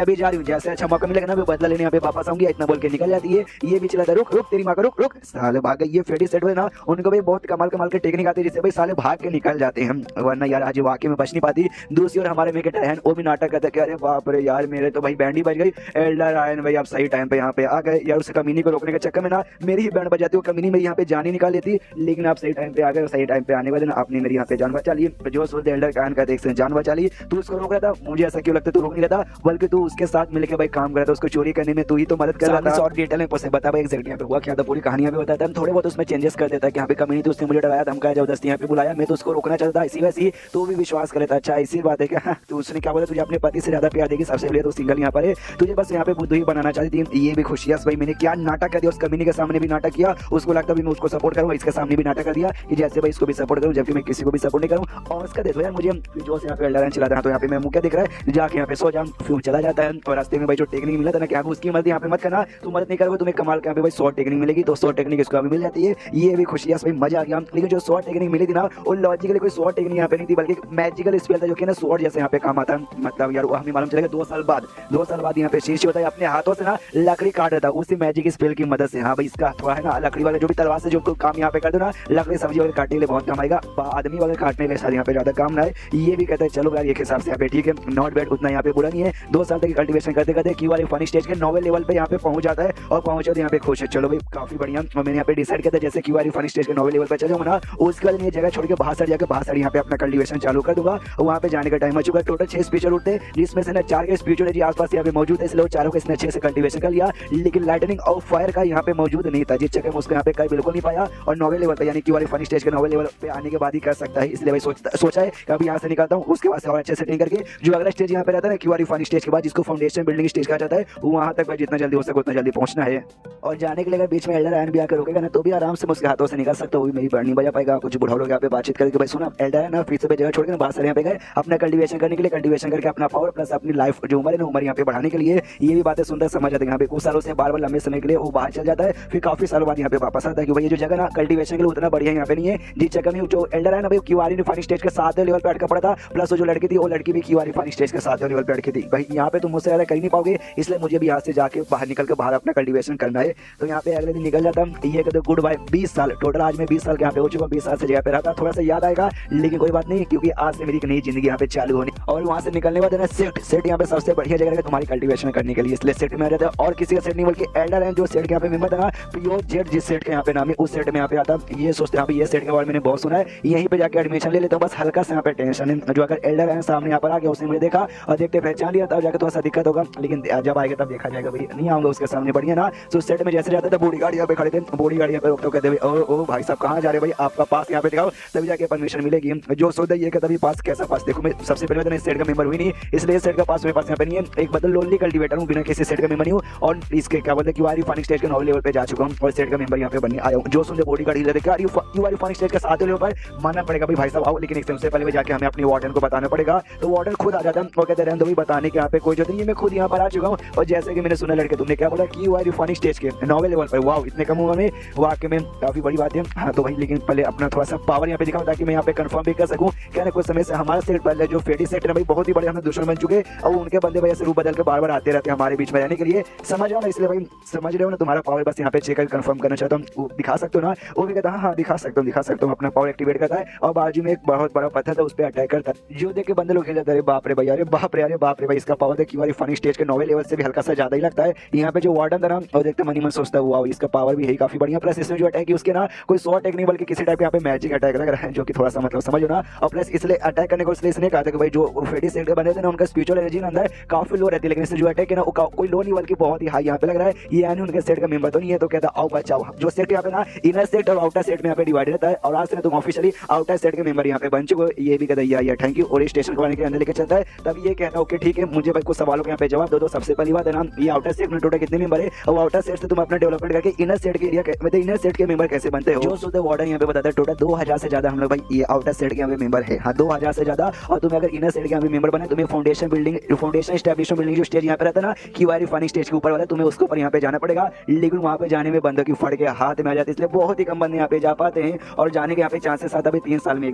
अभी जा रही हूँ, जैसे अच्छा मौका मिलेगा ना मैं बदला लेने यहाँ पे वापस आऊंगी, इतना बोल के निकल जाती है। ये भी चला रुक तेरी माँ का रुक साले भाग गए। ये फेडी सेट हुए ना उनको भी बहुत कमाल के टेक्निक आती है जिससे भाई साले भाग के निकल जाते हैं, वरना यार आज वाकई में बच नहीं पाती। दूसरी ओर हमारे में है वो भी नाटक करते कि अरे बाप रे यार मेरे तो भाई बैंड ही बज गई, एल्डर आयन भाई आप सही टाइम पे यहाँ पे आ गए यार, उस कमीनी को रोकने के चक्कर में ना मेरी ही बैंड बजाती, वो कमीनी मेरी यहाँ पे जान ही निकाल लेती, लेकिन आप सही टाइम पे आ गए, सही टाइम पे आने वाले ना आपने मेरी यहाँ पे जान बचा ली, जो सोचते एल्डर कान का देख जान बचा ली। तू उसको रोक रहा था, मुझे ऐसा क्यों लगता तू रोक नहीं रहा था, बल्कि तू उसके साथ मिलकर भाई काम कर रहा था, उसको चोरी करने में तू ही तो मदद कर रहा था। और डिटेल में बता भाई एग्जैक्टली यहाँ पे हुआ क्या था, पूरी कहानी यहाँ पे बताता है, थोड़े बहुत उसमें चेंजेस कर देता है कि यहाँ पे कमीनी थी, उसने मुझे डराया धमकाया जबरदस्ती यहाँ पे बुलाया, मैं तो उसको रोकना चाहता इसी वैसी, तो भी विश्वास कर लेता। अच्छा इसी बात है क्या, तो उसने क्या बोला तुझे अपने पति से ज्यादा प्यार देगी, सबसे पहले तो सिंगल यहाँ पर है, तुझे बस यहाँ पे बुद्धू ही बनाना चाहती थी। ये भी खुशियां भाई मैंने क्या नाटक कर दिया, उस कमीनी के सामने भी नाटक किया, उसको लगता भी मैं उसको सपोर्ट करूँ, इसके सामने भी नाटक कर दिया कि जैसे भाई इसको भी सपोर्ट करूँ जबकि मैं किसी को भी सपोर्ट नहीं करूँ। और उसका देखो यार मुझे जो से यहाँ पे एल्डर चला था, तो यहाँ पे मैं मुँह क्या दिख रहा है, जाके यहाँ पे सो जाऊँ फिर चला जाता है, और रास्ते में भाई जो टेक्निक मिला था ना क्या उसकी मदद यहाँ पे मत करना, तू मदद नहीं करोगे तुम्हें कमाल के यहाँ पे भाई 100 टेक्निक मिलेगी, तो 100 टेक्निक इसको अभी मिल जाती है। ये भी खुशियां भाई मजा आ गया, लेकिन जो 100 टेक्निक मिली थी ना वो लॉजिकली कोई 100 टेक्निक यहाँ पे नहीं थी, बल्कि मैजिकल स्पेल था जो कि ना स्वॉर्ड जैसे यहाँ पे काम आता है। मतलब यार वो हमें मालूम चलेगा 2 साल बाद यहाँ पे शीश होता है अपने हाथों से ना लकड़ी काट देता है उसी मैजिक स्पेल की मदद से। हाँ भाई इसका थोड़ा है ना लकड़ी वाले जो भी तलवार से जो काम यहाँ पे कर दो ना, लकड़ी सब्जी वगैरह काटने के लिए लिए बहुत काम आएगा, आदमी वगैरह काटने के लिए शायद यहाँ पे ज्यादा काम ना है। ये भी कहते हैं चलो यार एक हिसाब से यहाँ पे ठीक है, नॉट बैड, उतना यहाँ पे बुरा नहीं है। 2 साल तक कल्टीवेशन करते करते क्यू वाले फनी स्टेज के नोवेल लेवल पे यहाँ पे पहुंच जाता है और पहुंचे तो यहाँ पे खुश है। चलो भाई काफी बढ़िया। और मैंने यहाँ पे डिसाइड किया था जैसे क्यू वाली फनी स्टेज के नोवेल लेवल पे चल जाऊंगा ना, उसके बाद मैं जगह छोड़ के बाहर जाकर बाहर यहाँ पे अपना कल्टीवेशन चालू कर दूंगा। वहाँ पे जाने का टाइम आ चुका है। टोटल 6 स्पीचर उठते हैं जिसमें से ना 4 के स्पीचर जी आसपास यहाँ पे मौजूद है, इसलिए चारों के इसने अच्छे से कल्टीवेशन कर लिया। लेकिन लाइटनिंग और फायर का यहाँ पे मौजूद नहीं था, जिस चक्कर में उसको यहाँ पे कर बिल्कुल नहीं पाया। और नोवेल लेवल पे यानी कि वाली फनी स्टेज के नोवेल लेवल पे आने के बाद ही कर सकता है, इसलिए भाई सोचा है कि अभी यहाँ से निकलता हूँ, उसके बाद से और अच्छे सेटिंग करके जो अगला स्टेज यहाँ पे रहता है ना क्यू वाली फनी स्टेज के बाद, जिसको फाउंडेशन बिल्डिंग स्टेज कहा जाता है, वहाँ तक भाई जितना जल्दी हो सके उतना जल्दी पहुंचना है। और जाने के लिए अगर बीच में एल्डर आयन भी आकर रोकेगा ना तो भी आराम से उसके हाथों से निकल सकता हूँ, मेरी नहीं बजा पाएगा। कुछ बुढ़ा लोग यहाँ पे बातचीत करके भाई सुना एल्डर है ना फिर से जगह छोड़ के बाहर यहाँ पे गए अपना कल्टीवेशन करने के लिए, कल्टीवेशन करके अपना पावर प्लस अपनी लाइफ जो उम्र है ना उम्र यहाँ पे बढ़ाने के लिए। ये भी बातें सुंदर समझ आते हैं। यहाँ पे कुछ सालों से बार बार लंबे समय के लिए वो बाहर चल जाता है, फिर काफी सालों बाद यहाँ पे वापस आता है कि भाई ये जो जगह ना कल्टीवेशन के लिए उतना बढ़िया यहाँ पे नहीं है, जिस चक्कर में जो एल्डर है ना भाई क्यूआर रिफाइनिंग स्टेज के 7 लेवल पे अटका पड़ा था, प्लस वो जो लड़की थी वो लड़की भी क्यूआर रिफाइनिंग स्टेज के 7 लेवल पे अटकी थी। भाई यहाँ पे तुम मुझसे ज्यादा कर नहीं पाओगे, इसलिए मुझे भी यहाँ से जाके बाहर निकल के बाहर अपना कल्टीवेशन करना है। तो यहाँ पे अगले दिन निकल जाता ये कहते गुड बाय 20 साल टोटल। आज मैं 20 साल के यहाँ पे हो चुका, 20 साल से जगह पे रहता, थोड़ा सा याद आएगा लेकिन कोई बात नहीं, क्योंकि आज से मेरी एक नई जिंदगी यहाँ पे चालू होनी। और वहाँ से निकलने बाद सेट यहाँ पे सबसे बढ़िया जगह है तुम्हारी कल्टीवेशन करने के लिए, इसलिए सेट में आ जाता है। और किसी का सेट नहीं बल्कि एल्डर है जो सेट के यहाँ पे मेंबर था, प्योर जेट जिस सेट के यहाँ पे नाम है उस सेट में यहाँ पे आता। ये सोचते हैं ये सेट के बारे में मैंने बहुत सुना है, यहीं पे जाके एडमिशन ले लेता हूँ, बस हल्का से यहाँ पे टेंशन है। जो अगर एल्डर है सामने यहाँ पर आ गया, उसने मुझे देखा और देखते पहचान लिया, तब जाकर थोड़ा सा दिक्कत होगा, लेकिन जब आएगा तब देखा जाएगा। भाई नहीं आऊंगा उसके सामने बढ़िया ना। तो सेट में जैसे जाते थे बॉडी गार्ड यहाँ पे खड़े थे, बॉडी गार्ड यहाँ पे रोकते कहते ओ भाई साहब कहाँ जा रहे भाई, आपका पास यहाँ पे दिखाओ तभी जाके परमिशन मिलेगी। जो सोचता ये कहता पास कैसा पास, देखो मैं सबसे पहले तो सेट का मेंबर हुई नहीं, इसलिए सेट का पास मेरे पास यहाँ पे नहीं है। एक बदल लोनली कल्टीवेटर हूँ, बिना किसी सेट का मेंबर नहीं हूँ, और इसके क्या बोलते क्यूआर रिफाइनिंग स्टेज के 9 लेवल पे जा चुका हूँ और सेट का मेंबर यहाँ पे बनने आया हूँ। जो सुनते बॉडी गार्ड हिल रहे क्यूआर रिफाइनिंग स्टेज के 7 लेवल पर मानना पड़ेगा भाई साहब आओ, लेकिन इससे पहले जाके हमें अपनी वार्डन को बताना पड़ेगा। तो वार्डन खुद आ जाता है और कहते रहने दो बताने के यहाँ पे कोई जरूरत नहीं है, मैं खुद यहाँ पर आ चुका हूँ। और जैसे कि मैंने सुना लड़के तुमने क्या बोला क्यूआर रिफाइनिंग स्टेज के 9 लेवल पर, वाह इतने कम उम्र में वाकई में काफी बड़ी बात है। हाँ तो भाई लेकिन पहले अपना थोड़ा सा पावर यहाँ पे दिखाओ ताकि मैं यहाँ पे कंफर्म भी कर सकूँ। क्या ना कुछ समय से हमारा सेट पहले जो फेडी सेट है भाई बहुत ही बड़े हमें दुश्मन बन चुके, और उनके बंदे भाई ऐसे रूप बदल के बार बार आते रहते हैं हमारे बीच में रहने के लिए, समझ रहे हो ना। इसलिए भाई समझ रहे हो ना, तुम्हारा पावर बस यहाँ पे चेक कर कंफर्म करना चाहता हूँ, दिखा सकते हो ना। वो भी कहता हाँ दिखा सकता हूँ अपना पावर एक्टिवेट करता है, और बाजू में एक बहुत बड़ा पत्थर था उस पर अटैक करता है। जो देख के बंदे लोग खेल जाते हैं बाप रे भाई, अरे बाप रे भाई इसका पावर देख क्यूआर फनी स्टेज के 9 लेवल से भी हल्का सा ज्यादा ही लगता है। यहाँ पे जो वार्डन था ना और देखते मनी मन सोचता हुआ इसका पावर भी है काफी बढ़िया, प्लस इसमें जो अटैक है उसके ना कोई शॉर्ट अटैक नहीं बल्कि किसी टाइप यहाँ पे मैजिक अटैक लग रहा है, जो कि थोड़ा सा मतलब समझो ना। और प्लस इसलिए अटैक करने को इसने कहा था कि भाई जो फेडी सेट के बंदे थे ना उनका स्पिरिचुअल एनर्जी अंदर काफी लो रहती है, लेकिन इससे जो अटैक है ना वो कोई लो नहीं बल्कि बहुत ही हाई यहाँ पे लग रहा है। ये यानी उनके सेट का मेंबर तो नहीं है। तो कहता आओ बचाओ, जो सेट यहाँ पे ना इनर सेट और आउटर सेट में यहाँ पे डिवाइड रहता है, और आज से तुम ऑफिशियली आउटर सेट के मेंबर यहाँ पे बन चुके हो। ये भी कहता है थैंक यू, और स्टेशन को के अंदर लेके चलता है। तब ये कहता है ओके ठीक है, मुझे भाई कुछ सवालों के यहाँ पे जवाब दो। सबसे पहली बात है ना ये आउटर सेट में टोटल कितने मेंबर है, और आउटर सेट से तुम अपना डेवलपमेंट करके इनर सेट के एरिया मतलब इनर सेट के मेंबर कैसे बनते हो। जो सोते वार्डन यहाँ पे बताता है टोटल 2000 से ज्यादा हम लोग भाई ये आउटर सेट के यहाँ पे मेंबर है। हाँ 2000 से ज्यादा। और तुम्हें अगर इनर सेट के यहाँ पे मेंबर बने तुम्हें फाउंडेशन एस्टैब्लिशमेंट बिल्डिंग जो स्टेज यहाँ पे रहता है ना क्यूआर रिफाइनिंग स्टेज के ऊपर वाला, तुम्हें उसके ऊपर यहाँ पे जाना पड़ेगा, लेकिन वहाँ पे जाने में बंदों की फट के हाथ में आ जाती है, इसलिए बहुत ही कम बंदे यहाँ पे जा पाते हैं। और जाने के यहाँ पे चांसेस आता है 3 साल में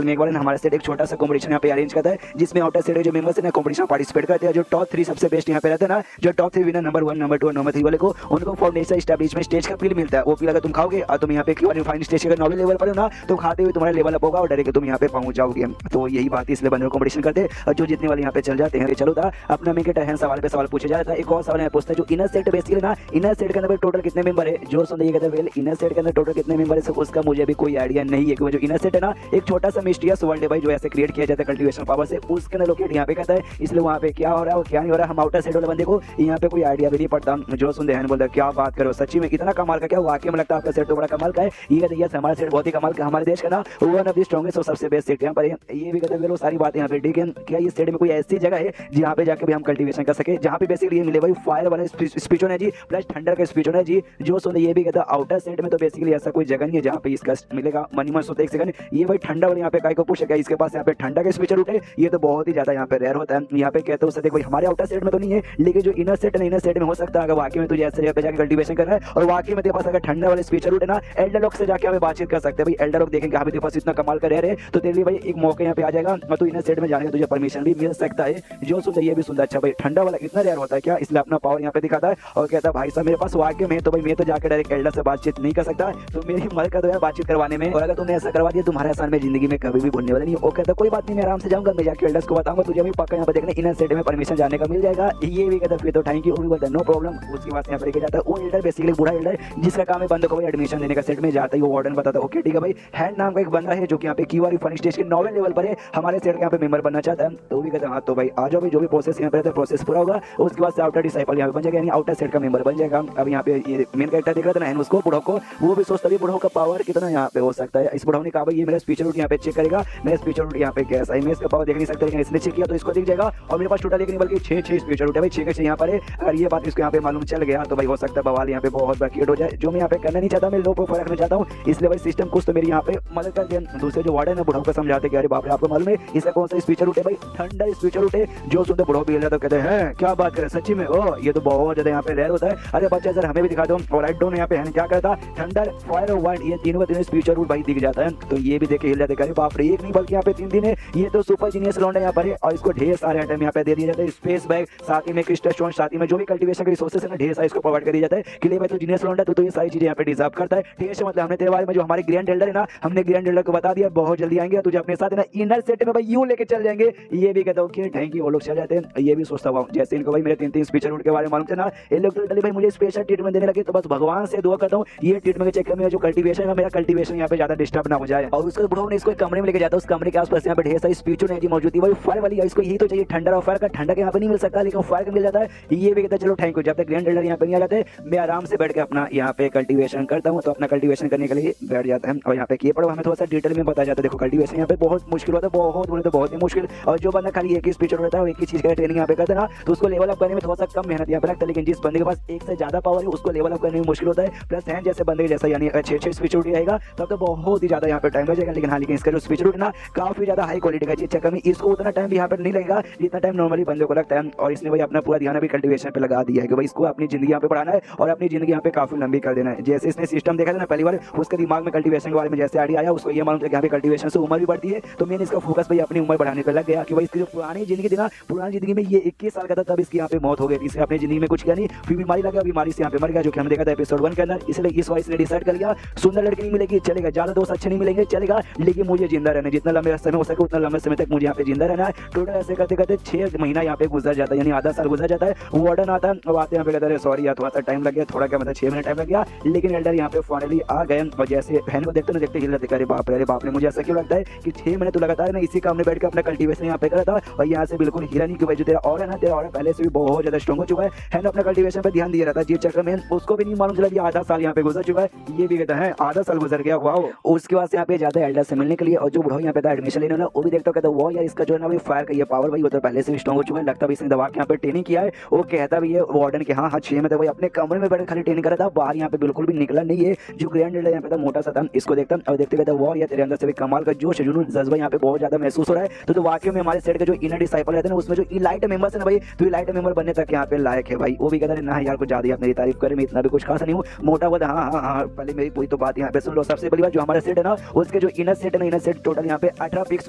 एक बार हमारा सेट एक छोटा सा कॉम्पिटिशन यहाँ पे अरेंज करता है, जिसमें आउटर सेट जो मेंबर्स है ना कॉम्पिटिशन पार्टिसिपेट करते हैं। जो टॉप 3 सबसे बेस्ट यहाँ पे रहता है ना, जो टॉप 3 विनर नंबर 1 नंबर 2 और नंबर 3 वाले को उनको फाउंडेशन एस्टैब्लिशमेंट स्टेज का फील मिलता है। वो फील अगर तुम खाओगे और तुम यहाँ पे क्यूआर रिफाइनिंग स्टेज के 9 लेवल पर हो ना, तो खाते हुए तुम्हारा लेवल अप होगा और डायरेक्ट तुम यहाँ पे पहुंच जाओगे। तो यही बात है, इसलिए बंदे कॉम्पिटिशन करते हैं और जो जितने वाले यहाँ पे चल जाते हैं। चलो था अपना मैं के सवाल पे सवाल पूछे जाता है। एक और सवाल यहाँ पूछता है जो इनर सेट बेसिकली ना इनर सेट के अंदर टोटल कितने मेंबर है। जो सुन ये कहता है इनर सेट के अंदर टोटल कितने मेंबर है उसका मुझे भी कोई आइडिया नहीं है, क्योंकि जो इनर सेट है ना एक छोटा सा मिस्टीरियस वर्ल्ड है भाई, जो ऐसे क्रिएट किया जाता है कल्टीवेशन पावर से, उसके अंदर लोकेट यहाँ पे कहता है, इसलिए वहाँ पे क्या हो रहा है और क्या नहीं हो रहा है हम आउटर सेट वाले बंदे को यहाँ पे कोई आइडिया भी नहीं पड़ता। जो सुन ध्यान बोलता है क्या बात करो सच्ची में इतना कमाल का, क्या वाकई में लगता है आपका सेट तो बड़ा कमाल का है। ये कहते हैं हमारा सेट बहुत ही कमाल का, हमारे देश का ना वन ऑफ द स्ट्रॉन्गेस्ट और सबसे बेस्ट सेट यहाँ पर ये भी कहते हैं सारी बातें यहाँ पे ठीक है। क्या ये सेट में कोई ऐसी जगह है जहाँ पे जाके भी हम कल्टीवेशन कर सके, जहाँ पे बेसिकली ये मिले भाई फायर वाला स्पीच होना जी प्लस ठंडर का स्पीच होना जी। जो सुन ये भी कहता है आउटर सेट में तो बेसिकली ऐसा कोई जगह नहीं है जहाँ पे इसका मिलेगा। मनी मन सोते एक सेकंड ये भाई ठंडा वाले यहाँ पे काय को पूछे क्या इसके पास यहाँ पे ठंडा का स्पीचर उठे, ये तो बहुत ही ज्यादा यहाँ पे रेयर होता है। यहाँ पे कहते हैं देखो हमारे आउटर सेट में तो नहीं है, लेकिन जो इनर सेट है इनर सेट में हो सकता है अगर वाकई में तुझे ऐसे पे जाकर कल्टीवेशन कर रहा है और वाकई में तेरे पास अगर ठंडा वाले स्पीचर उठे ना एल्डर लोग से जाके हमें बातचीत कर सकते हैं भाई। एल्डर लोग देखेंगे हमें तेरे पास इतना कमाल का रह तो तेरे लिए भाई एक मौका यहाँ पे आ जाएगा और तू इनर सेट में जाने का तुझे परमिशन भी मिल सकता है। जो सुनता ये भी सुनता अच्छा भाई ठंडा वाला इतना रेयर होता है क्या, इसलिए अपना पावर यहाँ पे दिखाता है और कहता है भाई साहब मेरे पास वाकई में तो भाई मैं तो जाकर डायरेक्ट एल्डर से बातचीत नहीं कर सकता, तो मेरी मदद कर दो यार बातचीत करवाने में, और अगर तुमने ऐसा करवा दिया तुम्हारे आसान में जिंदगी में कभी भी भूलने वाला नहीं। वो कहता कोई बात नहीं मैं आराम से जाऊंगा, मैं जाकर एल्डर्स को बताऊंगा तुझे भी पक्का यहाँ पे देखने इनर सेट में परमिशन जाने का मिल जाएगा। ये भी कहता फिर तो थैंक यू, बोलता नो प्रॉब्लम। उसके बाद यहाँ पर लेके जाता है वो एल्डर बेसिकली बूढ़ा एल्डर जिसका काम है बंदों को भाई एडमिशन देने का। सेट में जाता है वो वार्डन बताता है ओके ठीक है भाई हैंड नाम का एक बंदा है जो कि यहाँ पे क्यूआर फनी स्टेज के 9वें लेवल पर है, हमारे सेट के यहाँ पे मेंबर बनना चाहता है। तो भी कहता है हाँ तो भाई आ जाओ भाई, जो भी प्रोसेस यहाँ पे रहता है प्रोसेस पूरा होगा उसके बाद से आउटर डिसाइपल यहाँ पे बन जाएगा, यानी आउटर सेट का मेंबर बन जाएगा। अब यहाँ पे ये मेन कैरेक्टर दिख रहा था ना उसको बुढ़ो को, वो भी सोचता है बुढ़ो का पावर कितना यहाँ पे हो सकता है। इस बुढ़ो ने कहा भाई ये मेरा स्पीचर रूट यहाँ पे चेक करेगा, मेरा स्पीचर रूट यहाँ पे कैसा है, मैं इसका पावर देख नहीं सकता, लेकिन इसने चेक किया तो इसको दिख जाएगा। और मेरे पास टोटल एक नहीं बल्कि 6 स्पीचर रूट है भाई, 6 के 6 यहाँ पर है। अगर ये बात इसको यहाँ पे मालूम चल गया तो भाई हो सकता है बवाल यहाँ पे बहुत बड़ा क्रिएट हो जाए, जो मैं यहाँ पे करना नहीं चाहता, मैं लो प्रोफाइल रखना चाहता हूँ। इसलिए भाई सिस्टम कुछ तो मेरी यहाँ पे मदद कर दे। दूसरे जो वार्डन है बुढ़ो को समझाते कि अरे बाप रे आपको मालूम है इसका कौन सा स्पीचर रूट है भाई, ठंडा स्पीचर रूट है। जो सुनते बुढ़ो भी तो कहते हैं क्या बात करें सच्ची में, ओ ये तो बहुत ज्यादा यहाँ पे रेयर होता है। अरे बच्चा सर हमें भी दिखा दो। और राइट डाउन यहाँ पे है क्या करता, थंडर फायर और वाइंड ये तीनों फ्यूचर रूट भाई दिख जाता है। तो ये भी देखे हिल जाते करे बाप रे, एक नहीं बल्कि यहाँ पे 3 है। ये तो सुपर जीनियस लौंडा यहाँ पर है और इसको ढेर सारे आइटम यहाँ पे दे दिए जाते हैं, स्पेस बैग, साथ ही में क्रिस्टल स्टोन, साथ ही में जो भी कल्टीवेशन के रिसोर्सेस है ना ढेर सारे इसको प्रोवाइड कर दिया जाता है कि ले भाई तो जीनियस लौंडा तो ये सारी चीजें यहाँ पे डिजर्व करता है। ठीक है, मतलब हमने तेरे बारे में जो हमारे ग्रैंड एल्डर है ना, हमने ग्रैंड एल्डर को बता दिया बहुत जल्दी आएंगे तुझे अपने साथ है ना इनर सेट में भाई यूं लेके चल जाएंगे। ये भी कहता हूँ कि थैंक यू, वो लोग चल जाते हैं। ये भी सोचता हूँ जैसे इनको भाई मेरे 3 स्पीचर रूट के बारे में मालूम थे ना, ये लोग तो भाई मुझे स्पेशल ट्रीटमेंट देने लगे। तो बस भगवान से दुआ करता हूँ ये ट्रीटमेंट के चक्कर में जो कल्टीवेशन है मेरा कल्टीवेशन यहाँ पे ज्यादा डिस्टर्ब ना हो जाए। और उसको ब्रो ने इसको कमरे में लेके जाता है, उस कमरे के आसपास यहाँ पे ढेर सारी स्पीचर एनर्जी मौजूद है भाई, फायर वाली। इसको यही तो चाहिए, ठंडा और फायर का, ठंडा के यहाँ पे नहीं मिल सकता लेकिन फायर का मिल जाता है। ये भी कहता है चलो थैंक यू। जब तक ग्रैंड एल्डर यहाँ पे नहीं आ जाते मैं आराम से बैठ के अपना यहाँ पे कल्टीवेशन करता हूँ। तो अपना कल्टीवेशन करने के लिए बैठ जाता है और यहाँ पे किए पड़ो हमें थोड़ा सा डिटेल में बताया जाता है। देखो कल्टीवेशन यहाँ पे बहुत मुश्किल होता है, बहुत बोले तो बहुत ही मुश्किल। और जो बंदा खाली एक ही स्पीचर होता है, एक ही चीज का ट्रेनिंग यहाँ पे करता है ना, तो उसको लेवल अप करने में थोड़ा सा कम मेहनत यहाँ पे लगता है। लेकिन जिस बंदे के पास एक से ज्यादा पावर है उसको लेवल अप करने में मुश्किल होता है। प्लस है जैसे बंदे जैसा यानी 6 स्पीचर रूट रहेगा तब तो बहुत ही ज्यादा यहाँ पे टाइम लगेगा। लेकिन हाँ, लेकिन इसका जो स्पीचर रूट ना काफी ज्यादा हाई क्वालिटी का चीज है, इसको उतना टाइम भी यहाँ पे नहीं लगेगा जितना टाइम नॉर्मली बंदे को लगता है। और इसने भाई अपना पूरा ध्यान अभी कल्टीवेशन पे लगा दिया है कि भाई इसको अपनी जिंदगी यहाँ पे बढ़ाना है और अपनी जिंदगी यहाँ पे काफी लंबी कर देना है। जैसे इसने सिस्टम देखा था ना पहली बार, उसके दिमाग में कल्टीवेशन के बारे में जैसे आइडिया आया, उसको ये मालूम था कि यहाँ पे कल्टीवेशन से उम्र भी बढ़ती है। तो मैंने इसका फोकस भाई अपनी उम्र बढ़ाने पर लग गया कि भाई इसकी जो पुरानी जिंदगी थी ना, पुरानी जिंदगी में ये 21 साल का था तब इसकी यहाँ पे मौत हो गई थी। इसने अपनी जिंदगी में कुछ किया नहीं, फिर बीमारी लगा, बीमारी से यहाँ पे मर गया, जो कि हमने देखा था एपिसोड 1 के अंदर। इसलिए इस वॉइस ने डिसाइड कर लिया सुंदर लड़की नहीं मिलेगी चलेगा, ज्यादा दोस्त अच्छे नहीं मिलेंगे चलेगा, लेकिन मुझे जिंदा रहना, जितना लंबे समय हो सके उतना लंबे समय तक मुझे यहाँ पे जिंदा रहना है। टोटल ऐसे करते करते 6 महीना यहाँ पे गुजर जाता है, यानी आधा साल गुजर जाता है। वार्डन आता है, अब आते यहाँ पे कहता है सॉरी यार थोड़ा सा टाइम लग गया, थोड़ा क्या मतलब 6 महीना टाइम लग गया, लेकिन एल्डर यहाँ पे फाइनली आ गए। और जैसे बहन को देखते ना देखते हिल जाते, अरे बाप रे मुझे ऐसा क्यों लगता है कि 6 महीने तो लगातार ना इसी काम में बैठ के अपना कल्टीवेशन यहाँ पे करा था और यहाँ से बिल्कुल हीरा नहीं कि भाई जो तेरा और है ना, तेरा और पहले से भी बहुत ज्यादा स्ट्रॉन्ग हो चुका है ना, अपना कल्टीवेशन पे ध्यान दिया रहता है। जी चक्कर में उसको भी नहीं मालूम चला कि आधा साल यहाँ पे गुजर चुका है। ये भी कहता है आधा साल गुजर गया, वाओ। उसके बाद से यहाँ पे जाता है एल्डर से मिलने के लिए और जो बुढ़ा यहाँ पे था एडमिशन लेने वाला, वो भी देखता कहता वो यार इसका जो है ना भाई फायर का ये पावर भाई वो तो पहले से भी स्ट्रॉन्ग हो चुका है, लगता है इसने दवा के यहाँ पे ट्रेनिंग किया है। वो कहता भी है वार्डन के हाँ 6 में तो भाई अपने कमरे में बैठ खाली ट्रेनिंग करा था, बाहर यहाँ पे बिल्कुल भी निकला नहीं है। जो ग्रैंड एल्डर यहाँ पे था मोटा सा था, इसको देखता और देखते कहता वो यार तेरे अंदर से भी कमाल का जोश जुनून जज्बा यहाँ पे बहुत ज्यादा महसूस हो रहा है। तो वाकई में हमारे सेट का जो इनर डिसाइपल रहते हैं उसमें जो इलाइट मेंबर्स है ना भाई, तो इलाइट मेंबर बनने तक यहाँ पे लायक है भाई। वो भी कहता है ना यार कुछ ज्यादा आप मेरी तारीफ करें, मैं इतना भी कुछ खास नहीं हूँ, मोटा हुआ हाँ पहले मेरी पूरी तो बात यहाँ पे सुन लो। सबसे पहली बात जो हमारा सेट है ना उसके जो इनर सेट है ना, इनर सेट टोटल यहाँ पे 18 पिक्स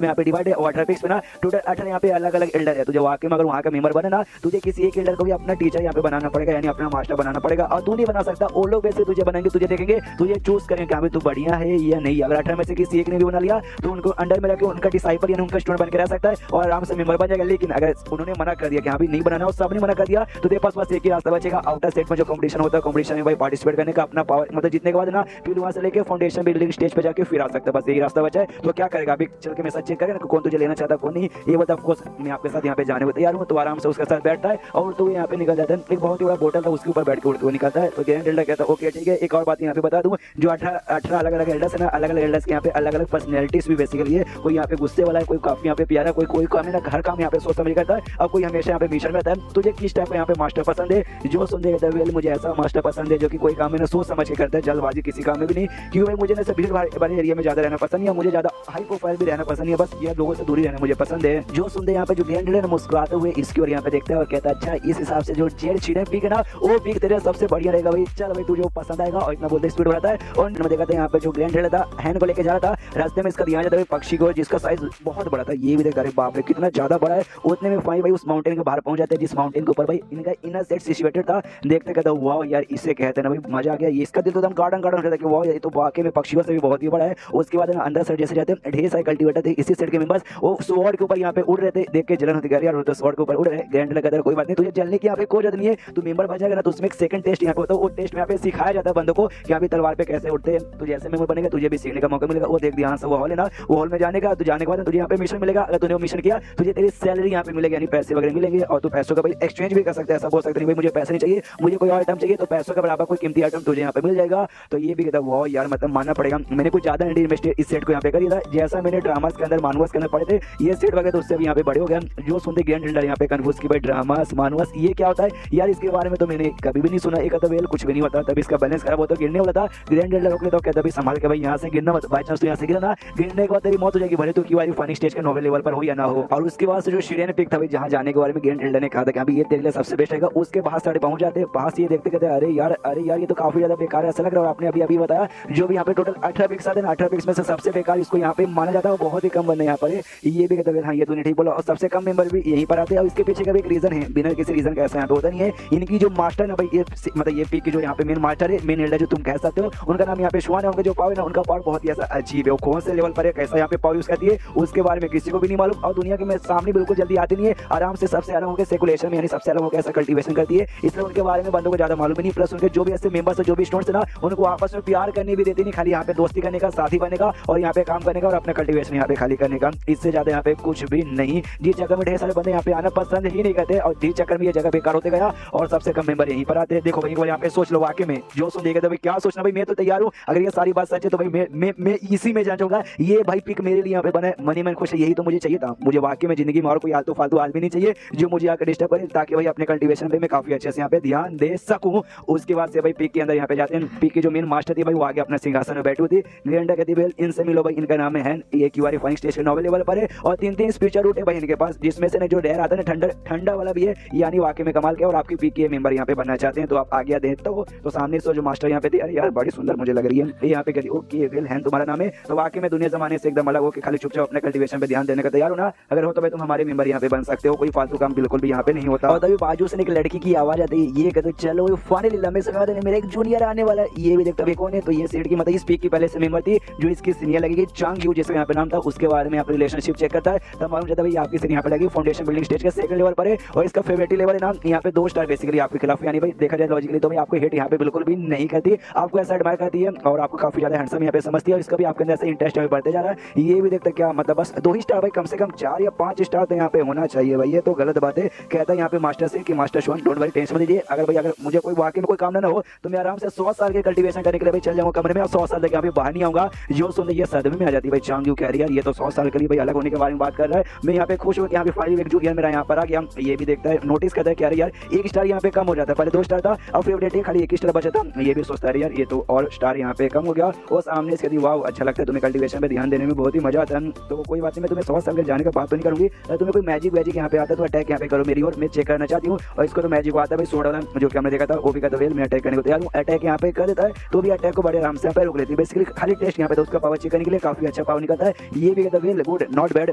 में यहाँ पे डिवाइड है और 18 पिक्स में ना टोटल 18 यहाँ पे अलग अलग एल्डर है। तुझे वाकई में अगर वहाँ का मेंबर बने ना तुझे किसी एक एल्डर को भी अपना टीचर यहाँ पे बनाना पड़ेगा, यानी अपना मास्टर बनाना पड़ेगा। और तू नहीं बना सकता, वो लोग वैसे तुझे बनाएंगे, तुझे देखेंगे, तुझे चूज करेंगे कि तू बढ़िया है या नहीं। अगर 18 में से किसी एक ने भी बना लिया तो उनको अंडर में रखे उनका डिसाइपल यानी उनका स्टूडेंट बन के रह सकता है और आराम से मेंबर बन जाएगा। लेकिन अगर उन्होंने मना कर दिया कि हाँ भी नहीं बनाना और सबने मना कर दिया तो तेरे पास बस एक ही रास्ता बचेगा, आउटर सेट में जो कंपटीशन होता है कंपटीशन में भाई पार्टिसिपेट करने का, अपना पावर मतलब जीतने के बाद ना फिर वहां से लेके फाउंडेशन बिल्डिंग स्टेज पे जाके फिर आ सकता है, बस यही रास्ता बचा है। तो क्या करेगा अभी चल के मैं सच चेक करेगा कौन तुझे लेना चाहता कौन नहीं, ये बता। ऑफकोर्स मैं आपके साथ यहाँ पे जाने को तैयार हूँ। तो आराम से उसके साथ बैठता है और तो यहाँ पे निकल जाता है। एक बहुत ही बड़ा बोतल था उसके ऊपर बैठ के उड़ते हुए निकलता है। तो ग्रैंड एल्डर कहता है ओके ठीक है। एक और बात यहाँ पे बता दूं, जो 18 अलग अलग एल्डर्स है ना, अलग अलग एल्डर्स के यहाँ पे अलग अलग पर्सनैलिटीज भी बेसिकली है। कोई यहाँ पे गुस्से वाला है, कोई काफी यहाँ पे प्यारा, कोई काम है ना घर काम यहाँ पे सोच समझ करता है और कोई हमेशा यहाँ पे मिशन में रहता है। तुझे किस टाइप का यहाँ पे मास्टर पसंद है? जो सुन देता है मुझे ऐसा मास्टर पसंद है जो कि कोई काम है ना सोच समझ के करता है, जल्दबाजी किसी काम में भी नहीं। क्योंकि भाई मुझे ना भीड़ वाले एरिया में ज्यादा रहना पसंद है, मुझे ज्यादा हाई प्रोफाइल भी रहना पसंद है, बस ये लोगों से दूरी रहना मुझे पसंद है। जो सुनते यहाँ पे जो ग्रैंड एल्डर मुस्कुराते हुए इसकी और यहाँ पे देखता है और कहता है अच्छा इस हिसाब से जो जेड चीने पीक है ना वो पीक तेरे सबसे बढ़िया रहेगा भाई, चल भाई तुझे पसंद आएगा। और इतना बोलते स्पीड बढ़ाता है। और मैं देखा था यहाँ पे जो ग्रैंड एल्डर था हैंड को लेके जा रहा था, रास्ते में इसका ध्यान जाता है पक्षी को जिसका साइज बहुत बड़ा था। ये भी देखा अरे बाप रे कितना ज्यादा बड़ा है। उतने में भाई उस माउंटेन के बाहर पहुंच जाते हैं जिस माउंटेन के ऊपर भाई इनका इनर सेट सिचुएटेड था। देखते कहता वाह यार इसे कहते हैं ना भाई मजा आ गया, इसका दिल तो एकदम गार्डन गार्डन था कि वाह ये तो वाकई में पक्षियों से भी बहुत ही बड़ा है। उसके बाद अंदर साइड जैसे जाते हैं ढेर सारे कल्टीवेटर थे इसी सेट के मेंबर्स, वो स्वॉर्ड के ऊपर यहाँ पे उड़ रहे थे। देख के जलन होती यार तो स्वॉर्ड के ऊपर उड़ रहे हैं। ग्रैंड एल्डर कोई बात नहीं, तुझे जलने की यहाँ पे कोई जरूरत नहीं है, तू मेंबर बन जाएगा ना तो उसमें एक सेकंड टेस्ट यहाँ पे होता है। वो टेस्ट में यहाँ पे सिखाया जाता है बंदों को कि यहाँ पे तलवार पे कैसे उड़ते हैं। तो जैसे मेंबर बनेगा तुझे भी सीखने का मौका मिलेगा। वो देख ध्यान से वो हॉल है ना, वो हॉल में जाने का, तो जाने के बाद तुझे यहाँ पे मिशन मिलेगा। अगर तूने वो मिशन किया तुझे तेरी सैलरी यहाँ पे मिलेगी, यानी पैसे वगैरह मिलेंगे और तू पैसों का भाई एक्सचेंज भी कर सकता है। ऐसा बोल सकते नहीं भाई मुझे पैसे नहीं चाहिए, मुझे कोई और आइटम चाहिए, तो पैसों का बराबर कोई कीमती आइटम तुझे यहाँ पे मिल जाएगा। तो ये भी कहता है वो यार मतलब मानना पड़ेगा मैंने कुछ ज्यादा इन्वेस्ट इस सेट को यहाँ पे करी था। जैसा मैंने ड्रामास के अंदर मानुअस के अंदर पढ़े थे ये सेट वगैरह तो उससे भी यहाँ पे बड़े हो गए। जो सुनते ग्रैंड एल्डर यहाँ पे कन्फ्यूज की भाई ड्रामास मानुअस ये क्या होता है यार, इसके बारे में तो मैंने कभी भी नहीं सुना। एक तो वेल कुछ भी नहीं होता, तभी इसका बैलेंस खराब होता है, गिरने वाला था। ग्रैंड एल्डर रोक ले तो कहता भाई संभाल के भाई यहाँ से गिरना मत, बाई चांस तो यहाँ से गिरना, गिरने के बाद तेरी मौत हो जाएगी, भले तो की फनी स्टेज के नोवेल लेवल पर हो या ना हो। और उसके बाद से जो शिरेन पिक था भाई जहाँ जाने के बारे में ग्रैंड एल्डर ने कहा था कि अभी ये तेरे लिए सबसे बेस्ट रहेगा। उसके पास साढ़े पहुंच जाते, पास ये देखते कहते अरे यार ये तो काफी ज्यादा बेकार है, ऐसा लग रहा है। आपने अभी बताया जो भी यहाँ पे टोटल 18 पिक्स आते हैं। 18 पिक्स में से सबसे बेकार इसको यहाँ पे माना जाता है, बहुत ही कम बंदे यहाँ पर है। ये भी कहते हैं हाँ ये तूने ठीक बोला, और सबसे कम मेंबर भी यहीं पर आते हैं। और इसके पीछे का भी एक रीजन है, बिना किसी रीजन का ऐसा यहाँ पे होता नहीं है। इनकी जो मास्टर ना भाई ये मतलब ये पीक की जो यहाँ पे मेन मास्टर है, मेन एल्डर जो तुम कह सकते हो, उनका नाम यहाँ पे श्वान है। उनका जो पावर है ना, उनका पावर बहुत ही ऐसा अजीब है, वो कौन से लेवल पर है, कैसा यहाँ पे पावर यूज करती है उसके बारे में किसी को भी नहीं मालूम। और दुनिया के में सामने बिल्कुल जल्दी आती नहीं है, आराम से सबसे अलग होकर सेकुलेशन में यानी सबसे अलग होकर ऐसा कल्टीवेशन करती है, इसलिए उनके बारे में बंदों को ज्यादा मालूम नहीं। प्लस उनके जो भी ऐसे मेंबर्स है, जो भी स्टूडेंट्स है ना, उनको आपस में प्यार करने भी देती नहीं, खाली यहाँ पे दोस्ती करने का, साथी बनने का और यहाँ पे काम करने का और अपना कल्टीवेशन यहाँ पे खाली करने का, इससे ज्यादा यहाँ पे कुछ भी नहीं। जिस जगह में ढेर सारे बंदे यहाँ पे आना पसंद ही नहीं करते और जिस चक्कर में ये जगह बेकार होते गया और सबसे कम मेंबर यहीं पर आते हैं। देखो भाई यहाँ पे सोच लो, वाकई में जो सुन देगा तो भाई क्या सोचना, भाई मैं तो तैयार हूँ, अगर ये सारी बात सच है तो भाई मैं इसी में जाऊंगा। ये भाई पिक मेरे लिए यहाँ पे बना है, मनी मैन खुश है, यही तो मुझे चाहिए था। मुझे वाकई में जिंदगी में और कोई आलतू फालतू आदमी नहीं चाहिए जो मुझे आकर डिस्टर्ब करे, ताकि भाई अपने कल्टीवेशन पे मैं काफी अच्छे से यहाँ पे ध्यान दे सकूं। उसके बाद से भाई पिक के अंदर यहाँ पे जाते हैं। पिक की जो मेन मास्टर थी भाई, वो आगे अपने सिंहासन में बैठी हुई थी। ग्रैंडा कहती है इनसे मिलो भाई, इनका नाम है, ये QR fining station novel level पर है और 3 स्पीचर रूट है भाई इनके पास, जिसमें से जो डेयर आता है ना ठंडा वाला भी है, यानी वाकई में कमाल के। और आपकी पिक के मेंबर यहाँ पे बनना चाहते हैं तो आप आगे देते हो तो सामने से जो मास्टर यहाँ पे थी, अरे यार बड़ी सुंदर मुझे लग रही है, यहाँ पे कहती ओके वेल हैंड तुम्हारा नाम है, तो वाकई में दुनिया जमाने से एकदम अलग हो कि खाली चुपचाप अपने कल्टीवेशन पे ध्यान देने का तैयार हो ना, अगर हो तो भाई तुम हमारे मेंबर यहाँ पे बन सकते हो, कोई फालतू काम बिल्कुल भी यहाँ पे नहीं होता। और तभी बाजू से एक लड़की की आवाज आती है, ये कहते चलो फाइनली लंबे समय बाद मेरा एक जूनियर आने वाला है। ये भी देखता भाई कौन है, तो ये सेट की मतलब इस पिक की पहले से मेंबर थी, जो इसकी सीनियर लगेगी चांग यू जिसका यहाँ पे नाम था। उसके बारे में यहाँ पे रिलेशनशिप चेक करता है तब मालूम चलता है भाई आपकी सीनियर यहाँ पे लगी फाउंडेशन बिल्डिंग स्टेज के सेकंड लेवल पर है और इसका फेवरेट लेवल है ना यहाँ पे 2 स्टार बेसिकली आपके खिलाफ, यानी भाई देखा जाए लॉजिकली तो भाई आपको हेट यहाँ पे बिल्कुल भी नहीं करती, आपको ऐसा एडमायर करती है और आपको काफी ज्यादा हैंडसम यहाँ पे समझती है और इसका भी आपके अंदर से इंटरेस्ट यहाँ पे बढ़ते जा रहा है। ये भी देखता क्या मतलब बस 2 ही स्टार भाई, कम से कम 4 या 5 स्टार तो यहाँ पे होना चाहिए भाई, ये तो गलत बात है। कहता है यहाँ पे मास्टर से कि मास्टर श्वान डोंट वरी टेंशन मत लीजिए, अगर मुझे कोई वाकई में कोई काम ना हो तो मैं आराम से 100 साल के कल्टीवेशन करने के लिए भाई चल जाऊंगा कमरे में और 100 साल तक यहाँ पे बाहर नहीं आऊंगा। जो सुन ये सदमे में आ जाती है भाई चांग यू कह रही है ये तो 100 साल के लिए भाई अलग होने के बारे में बात कर रहा है। मैं यहाँ पे खुश हूँ कि यहाँ पे फाइनली एक जूनियर मेरा यहाँ पर आ गया। ये भी देखता है नोटिस करता है कि यार 1 स्टार यहाँ पे कम हो जाता है, पहले 2 स्टार था और फेवरेट खाली 1 स्टार बचा था। ये भी सोचता है यार ये तो और स्टार यहाँ पे कम हो गया और सामने से वाह अच्छा लगता है, तुम्हें कल्टीवेशन पे ध्यान देने में बहुत ही मजा आता है। तो कोई बात नहीं, मैं तुम्हें 100 साल के जाने का बात तो नहीं करूंगी, तुम्हें कोई मैजिक यहाँ पे आता है तो अटैक यहाँ पे करो मेरी और मैं चेक करना चाहती हूँ। और इसको तो मैजिक आता है भाई सोडा वाला जो कि हमने देखा था, वो भी कहता है मैं अटैक करने को तैयार हूँ। अटैक यहाँ पे कर देता है तो भी अटैक को बड़े आराम से यहाँ पे रोक लेती है, बेसिकली खाली टेस्ट यहाँ पे तो उसका पावर चेक करने के लिए काफी अच्छा पावर निकलता है। ये भी कहता है गुड नॉट बैड।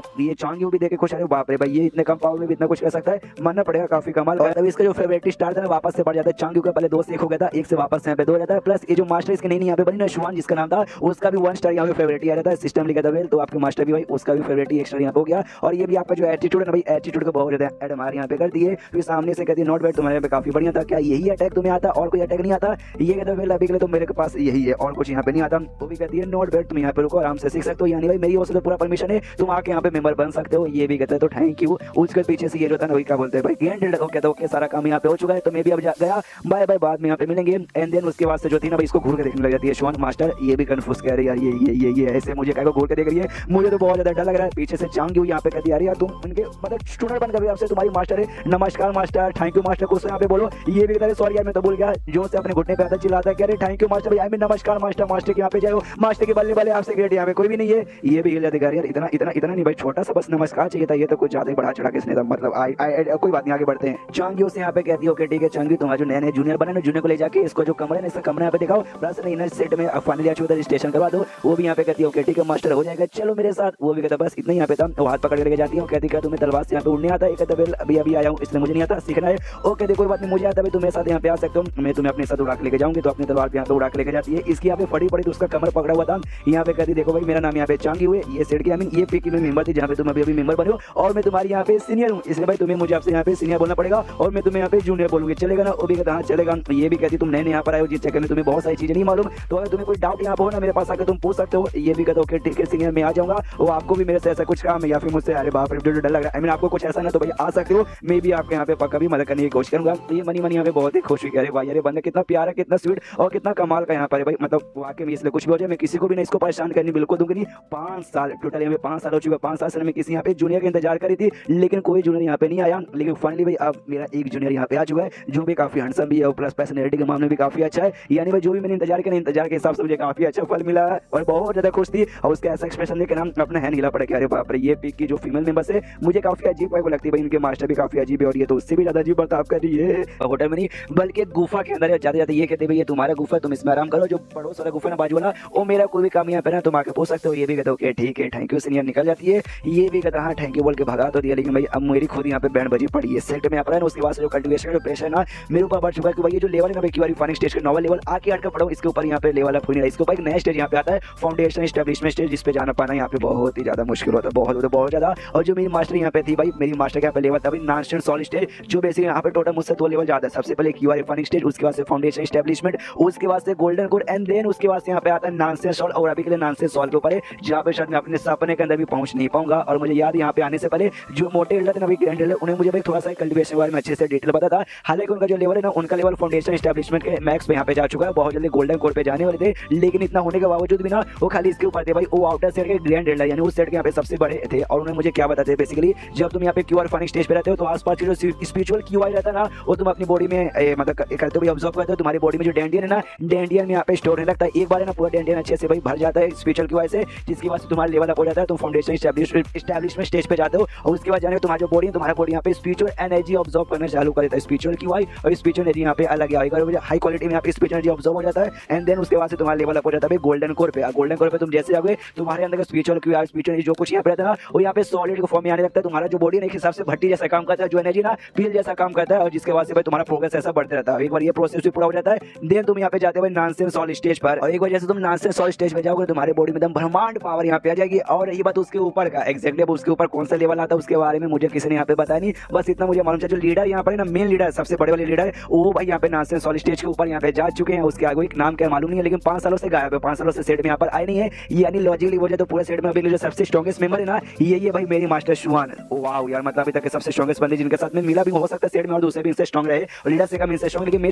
ये चांग यू भी देखे खुश है, बाप रे भाई ये इतने कम पावर में भी इतना कुछ कर सकता है, मानना पड़ेगा काफी कमाल। और तभी इसका जो फेवरेट स्टार था वापस से बढ़ जाता है। चांग यू का पहले 2 से 1 हो गया था, 1 से वापस यहाँ पे 2 हो जाता है। प्लस ये जो मास्टर इसके नहीं यहाँ पे बनी ना श्वान जिसका नाम था, उसका भी 1 स्टार यहाँ पे फेवरेट आ जाता है। सिस्टम लिखा था वेल तो आपके मास्टर भी भाई उसका भी फेवरेट एक्स्ट्रा यहाँ पे हो गया। और ये भी आपका जो एटीट्यूड है ना भाई, एटीट्यूड को बहुत ज्यादा एड हमारे यहाँ पे कर दिए। फिर सामने से कहती है नॉट बैड तुम्हारे यहाँ पे काफी बढ़िया था, क्या यही अटैक तुम्हें आता और कोई अटैक नहीं आता? ये कहता है अभी के लिए तो मेरे पास यही है और कुछ यहाँ पे नहीं आता। वो भी कहती है नॉट बैड तुम यहाँ पे रुको आराम से सीख सकते हो, यानी भाई मेरी ओर से तो पूरा परमिशन है, तुम आके यहाँ पे मेंबर बन सकते हो। ये भी कहता है तो थैंक यू। उसके पीछे से ये जो था ना वही क्या बोलते हैं भाई ग्रैंडेड कहता है ओके सारा काम यहाँ पे हो चुका है तो मैं भी अब गया बाय बाय, बाद में यहाँ पे मिलेंगे। एंड देन उसके बाद से जो थी ना भाई इसको घूर के देखने लग जाती है श्वान मास्टर। ये भी कंफ्यूज कह रही है यार ये ऐसे मुझे क्या घूर के देख रही है, मुझे तो बहुत ज्यादा डर लग रहा है। पीछे से चांग यू यहाँ पे कहती है यार तुम उनके मतलब स्टूडेंट बनकर भी आपसे तुम्हारी मास्टर है, नमस्कार मास्टर थैंक यू मास्टर कुछ यहाँ पे बोलो। ये भी कहता है सॉरी यार मैं तो भूल गया, जो से अपने घुटने पे आता चिल्लाता है अरे थैंक यू मास्टर भाई, आई मीन नमस्कार मास्टर, मास्टर के यहाँ पे जाओ, मास्टर के बल्ले बल्ले आपसे ग्रेट यहाँ पे कोई भी नहीं है। ये भी हिल जाते यार इतना इतना इतना नहीं भाई, छोटा सा बस नमस्कार चाहिए था, ये तो कुछ ज्यादा ही बड़ा चढ़ा के इसने मतलब कोई बात नहीं आगे बढ़ते हैं। चांग यू से यहाँ पे कहती है ओके ठीक है चांग यू तुम्हारा जो नए जूनियर बने ना, जूनियर को ले जाके इसको जो कमरा है इसका कमरा यहाँ पे दिखाओ, प्लस इनर सेट में फाइनली आ चुका रजिस्ट्रेशन करवा दो। वो भी यहाँ पे कहती है ओके ठीक है मास्टर हो जाएगा चलो मेरे साथ। वो भी कहता बस इतना यहाँ पे था, वो हाथ पकड़ के लेके जाती है, कहती है तुम्हें तलवार से यहाँ पे उड़ने आता है? कहता है अभी आया हूँ इसलिए मुझे नहीं आता, सीखना है। ओ कहते कोई बात नहीं मुझे आता है तुम मेरे साथ यहाँ पे आ सकते हो, मैं तुम्हें अपने साथ उड़ा के लेके जाऊंगी। तो अपनी तलवार पे यहाँ पे उड़ा के लेके जाती है, इसकी यहाँ पे फड़ी पड़ी तो उसका कमर पकड़ा हुआ था। यहाँ पे कहती देखो भाई मेरा नाम यहाँ पे चांग हुए, ये सेट की आई मीन ये पिक में मेंबर थी जहाँ पे तुम अभी मेंबर बने हो और मैं तुम्हारी यहाँ पे सीनियर हूँ, इसलिए भाई तुम्हें मुझे आपसे यहाँ पे सीनियर बोलना पड़ेगा और मैं तुम्हें यहाँ पे जूनियर बोलूंगी, चलेगा ना? वो भी कहता हाँ चलेगा। ये भी कहती तुम नए यहाँ पर आए हो जिस चक्कर में तुम्हें बहुत सारी चीजें नहीं मालूम, तो अगर तुम्हें कोई डाउट यहाँ पर हो ना मेरे पास आकर तुम पूछ सकते हो। ये भी कहता ओके ठीक है सीनियर मैं आ जाऊंगा, वो आपको भी मेरे से ऐसा कुछ काम है या फिर मुझसे अरे बाप रे डर लग रहा है, आई मीन आपको कुछ ऐसा ना तो भाई आ सकते हो, मैं भी आपके यहाँ पे पक्का भी मदद करने की कोशिश करूंगा। तो ये मनी यहाँ पे बहुत ही खुश हुई, अरे भाई अरे बंदा कितना प्यारा कितना स्वीट और कितना कमाल का यहाँ पर है भाई, मतलब वाकई में इसलिए कुछ भी हो जाए मैं किसी को भी नहीं इसको परेशान करनी बिल्कुल दूंगी नहीं। 5 साल टोटल यहाँ पे 5 साल हो चुका, 5 साल से मैं किसी यहाँ पे जूनियर का इंतजार करी थी लेकिन कोई जूनियर यहाँ पे नहीं आया, लेकिन फाइनली भाई अब मेरा एक जूनियर यहाँ पे आ चुका है जो भी काफी हैंडसम भी है और प्लस पर्सनैलिटी के मामले में भी काफी अच्छा है। यानी भाई जो भी मैंने इंतजार किया इंतजार के हिसाब से मुझे काफी अच्छा फल मिला और बहुत ज्यादा खुश थी। और उसका ऐसा एक्सप्रेशन लेकर हम अपना हैंड हिला पड़ा कि अरे बाप रे ये पिक की जो फीमेल मेंबर्स है मुझे काफी अजीब को लगती है भाई, इनके मास्टर भी काफी अजीब है और ये तो उससे भी ज्यादा अजीब बर्ताव कर रही है। होटल में नहीं बल्कि गुफा के अंदर जाते जाते ये कहते भाई ये तुम्हारा गुफा है तुम इसमें आराम करो, जो पड़ोस वाला गुफा प्रूफ है ना बाजू वाला, वो मेरा कोई भी काम यहाँ पे ना तुम आके पूछ सकते हो। ये भी कहते हो कि ठीक है थैंक यू सीनियर, निकल जाती है। ये भी कहता हाँ थैंक यू बोल के भगा तो दिया, लेकिन भाई अब मेरी खुद यहाँ पे बैंड बजी पड़ी है सेट में यहाँ पर है ना। उसके बाद जो कल्टीवेशन का प्रेशर है ना मेरे ऊपर बढ़ चुका है कि भाई ये जो लेवल है ना क्यूआर रिफाइनिंग स्टेज का नॉवल लेवल आके अटका पड़ा हूं, इसके ऊपर यहाँ पे लेवल अप हो नहीं रहा। इसके ऊपर एक नया स्टेज यहाँ पे आता है फाउंडेशन एस्टेब्लिशमेंट स्टेज, जिस पे जाना पाना यहाँ पे बहुत ही ज्यादा मुश्किल होता है, बहुत ज्यादा। और जो मेरी मास्टर यहाँ पे थी भाई, मेरी मास्टर के यहाँ पे लेवल था भाई नॉन सॉलिड स्टेज, जो बेसिकली यहाँ पे टोटल मुझसे 2 लेवल ज्यादा है। सबसे पहले क्यूआर रिफाइनिंग स्टेज, उसके बाद से फाउंडेशन एस्टेब्लिशमेंट, उसके बाद से गोल्डन कोड एंड देन उसके बाद से यहाँ पे आता है नॉनसेंस सॉल्व। और अभी के लिए नॉनसेंस सॉल्व के ऊपर है जहाँ पे शायद मैं अपने सपने के अंदर भी पहुंच नहीं पाऊंगा। और मुझे याद यहाँ पे आने से पहले जो मोटे एल्डर थे ना ग्रैंड एल्डर, उन्हें मुझे भाई थोड़ा सा कल्टीवेशन के बारे में अच्छे से डिटेल पता था। हालांकि उनका जो लेवल है ना उनका लेवल फाउंडेशन एस्टेब्लिशमेंट के मैक्स पे यहाँ पे जा चुका है, बहुत जल्दी गोल्डन कोड पे जाने वाले थे। लेकिन इतना होने के बावजूद भी ना वो खाली इसके ऊपर थे भाई, वो आउटर सेट के ग्रैंड एल्डर यानी उस सेट के यहाँ पे सबसे बड़े थे। और उन्होंने मुझे क्या बताते हैं बेसिकली, जब तुम यहाँ पे क्यूआर फाइनिंग स्टेज पे रहते हो तो आसपास की जो स्पिरिचुअल क्यूआई रहता है ना वो तुम अपनी बॉडी में मतलब करते हो, ऑब्जर्व करते हो। तुम्हारी बॉडी में जो डेंडियन है ना, डेंडियन में यहाँ पे स्टोर होने लगता है। एक बार है ना पूरा डेंडियन अच्छे से भाई भर जाता है स्पिरिचुअल क्यूआई से, जिसकी वजह से तुम्हारा लेवल अप हो जाता है। तुम फाउंडेशन एस्टैब्लिशमेंट स्टेज पे जाते हो और उसके बाद जाने तुम्हारा जो बॉडी है, तुम्हारा बॉडी यहाँ पे स्पिरिचुअल एनर्जी ऑब्जर्व करना चालू कर देता है। स्पिरिचुअल क्यूआई और स्पिरिचुअल एनर्जी यहाँ पे अलग आएगा, हाई क्वालिटी में यहाँ पे स्पिरिचुअल एनर्जी ऑब्जर्व हो जाता है। एंड देन उसके बाद से तुम्हारा लेवल अप हो जाता है गोल्डन कोर पे। गोल्डन कोर पे तुम जैसे जाओगे तुम्हारे अंदर का स्पिरिचुअल क्यूआई स्पिरिचुअल जो कुछ यहाँ पे रहता है ना वो यहाँ पे सॉलिड के फॉर्म में आने लगता है। तुम्हारा जो बॉडी है एक हिसाब से भट्टी जैसा काम करता है, जो एनर्जी ना पील जैसा काम करता है, और जिसके बाद से भाई तुम्हारा प्रोग्रेस ऐसा बढ़ते रहता है। एक बार ये प्रोसेस भी पूरा हो जाता है देन तुम यहाँ पे जाते हो नॉनसेंस सॉलिड स्टेज पर। और एक बार जैसे तुम नॉनसेंस सॉलिड स्टेज पे जाओगे तुम्हारे बॉडी में एकदम ब्रह्मांड पावर यहाँ पे आ जाएगी। और रही बात उसके ऊपर का एक्जैक्टली, अब उसके ऊपर कौन सा लेवल आता है उसके बारे में मुझे किसी ने यहाँ पे बताया नहीं, बस इतना मुझे मालूम चला जो लीडर यहाँ पर ना मेन लीडर सबसे बड़े वाले लीडर वो भाई यहाँ पे नॉनसेंस सॉलिड स्टेज के ऊपर यहाँ पे जा चुके हैं। उसके आगे एक नाम क्या मालूम नहीं है, लेकिन 5 सालों से गायब है, 5 सालों से सेट में यहाँ पर आए नहीं है। यानी लॉजिकली वजह तो पूरे सेट में अभी जो सबसे स्ट्रॉन्गेस्ट मेंबर है ना ये भाई मेरी मास्टर शुआन। वाओ यार, मतलब अभी तक सबसे स्ट्रॉन्गेस्ट बंदे जिनके साथ में मिला भी हो सकता है सेट में और दूसरे भी इनसे स्ट्रॉन्ग रहे और लीडर से कम इनसे स्ट्रॉन्ग, लेकिन मैं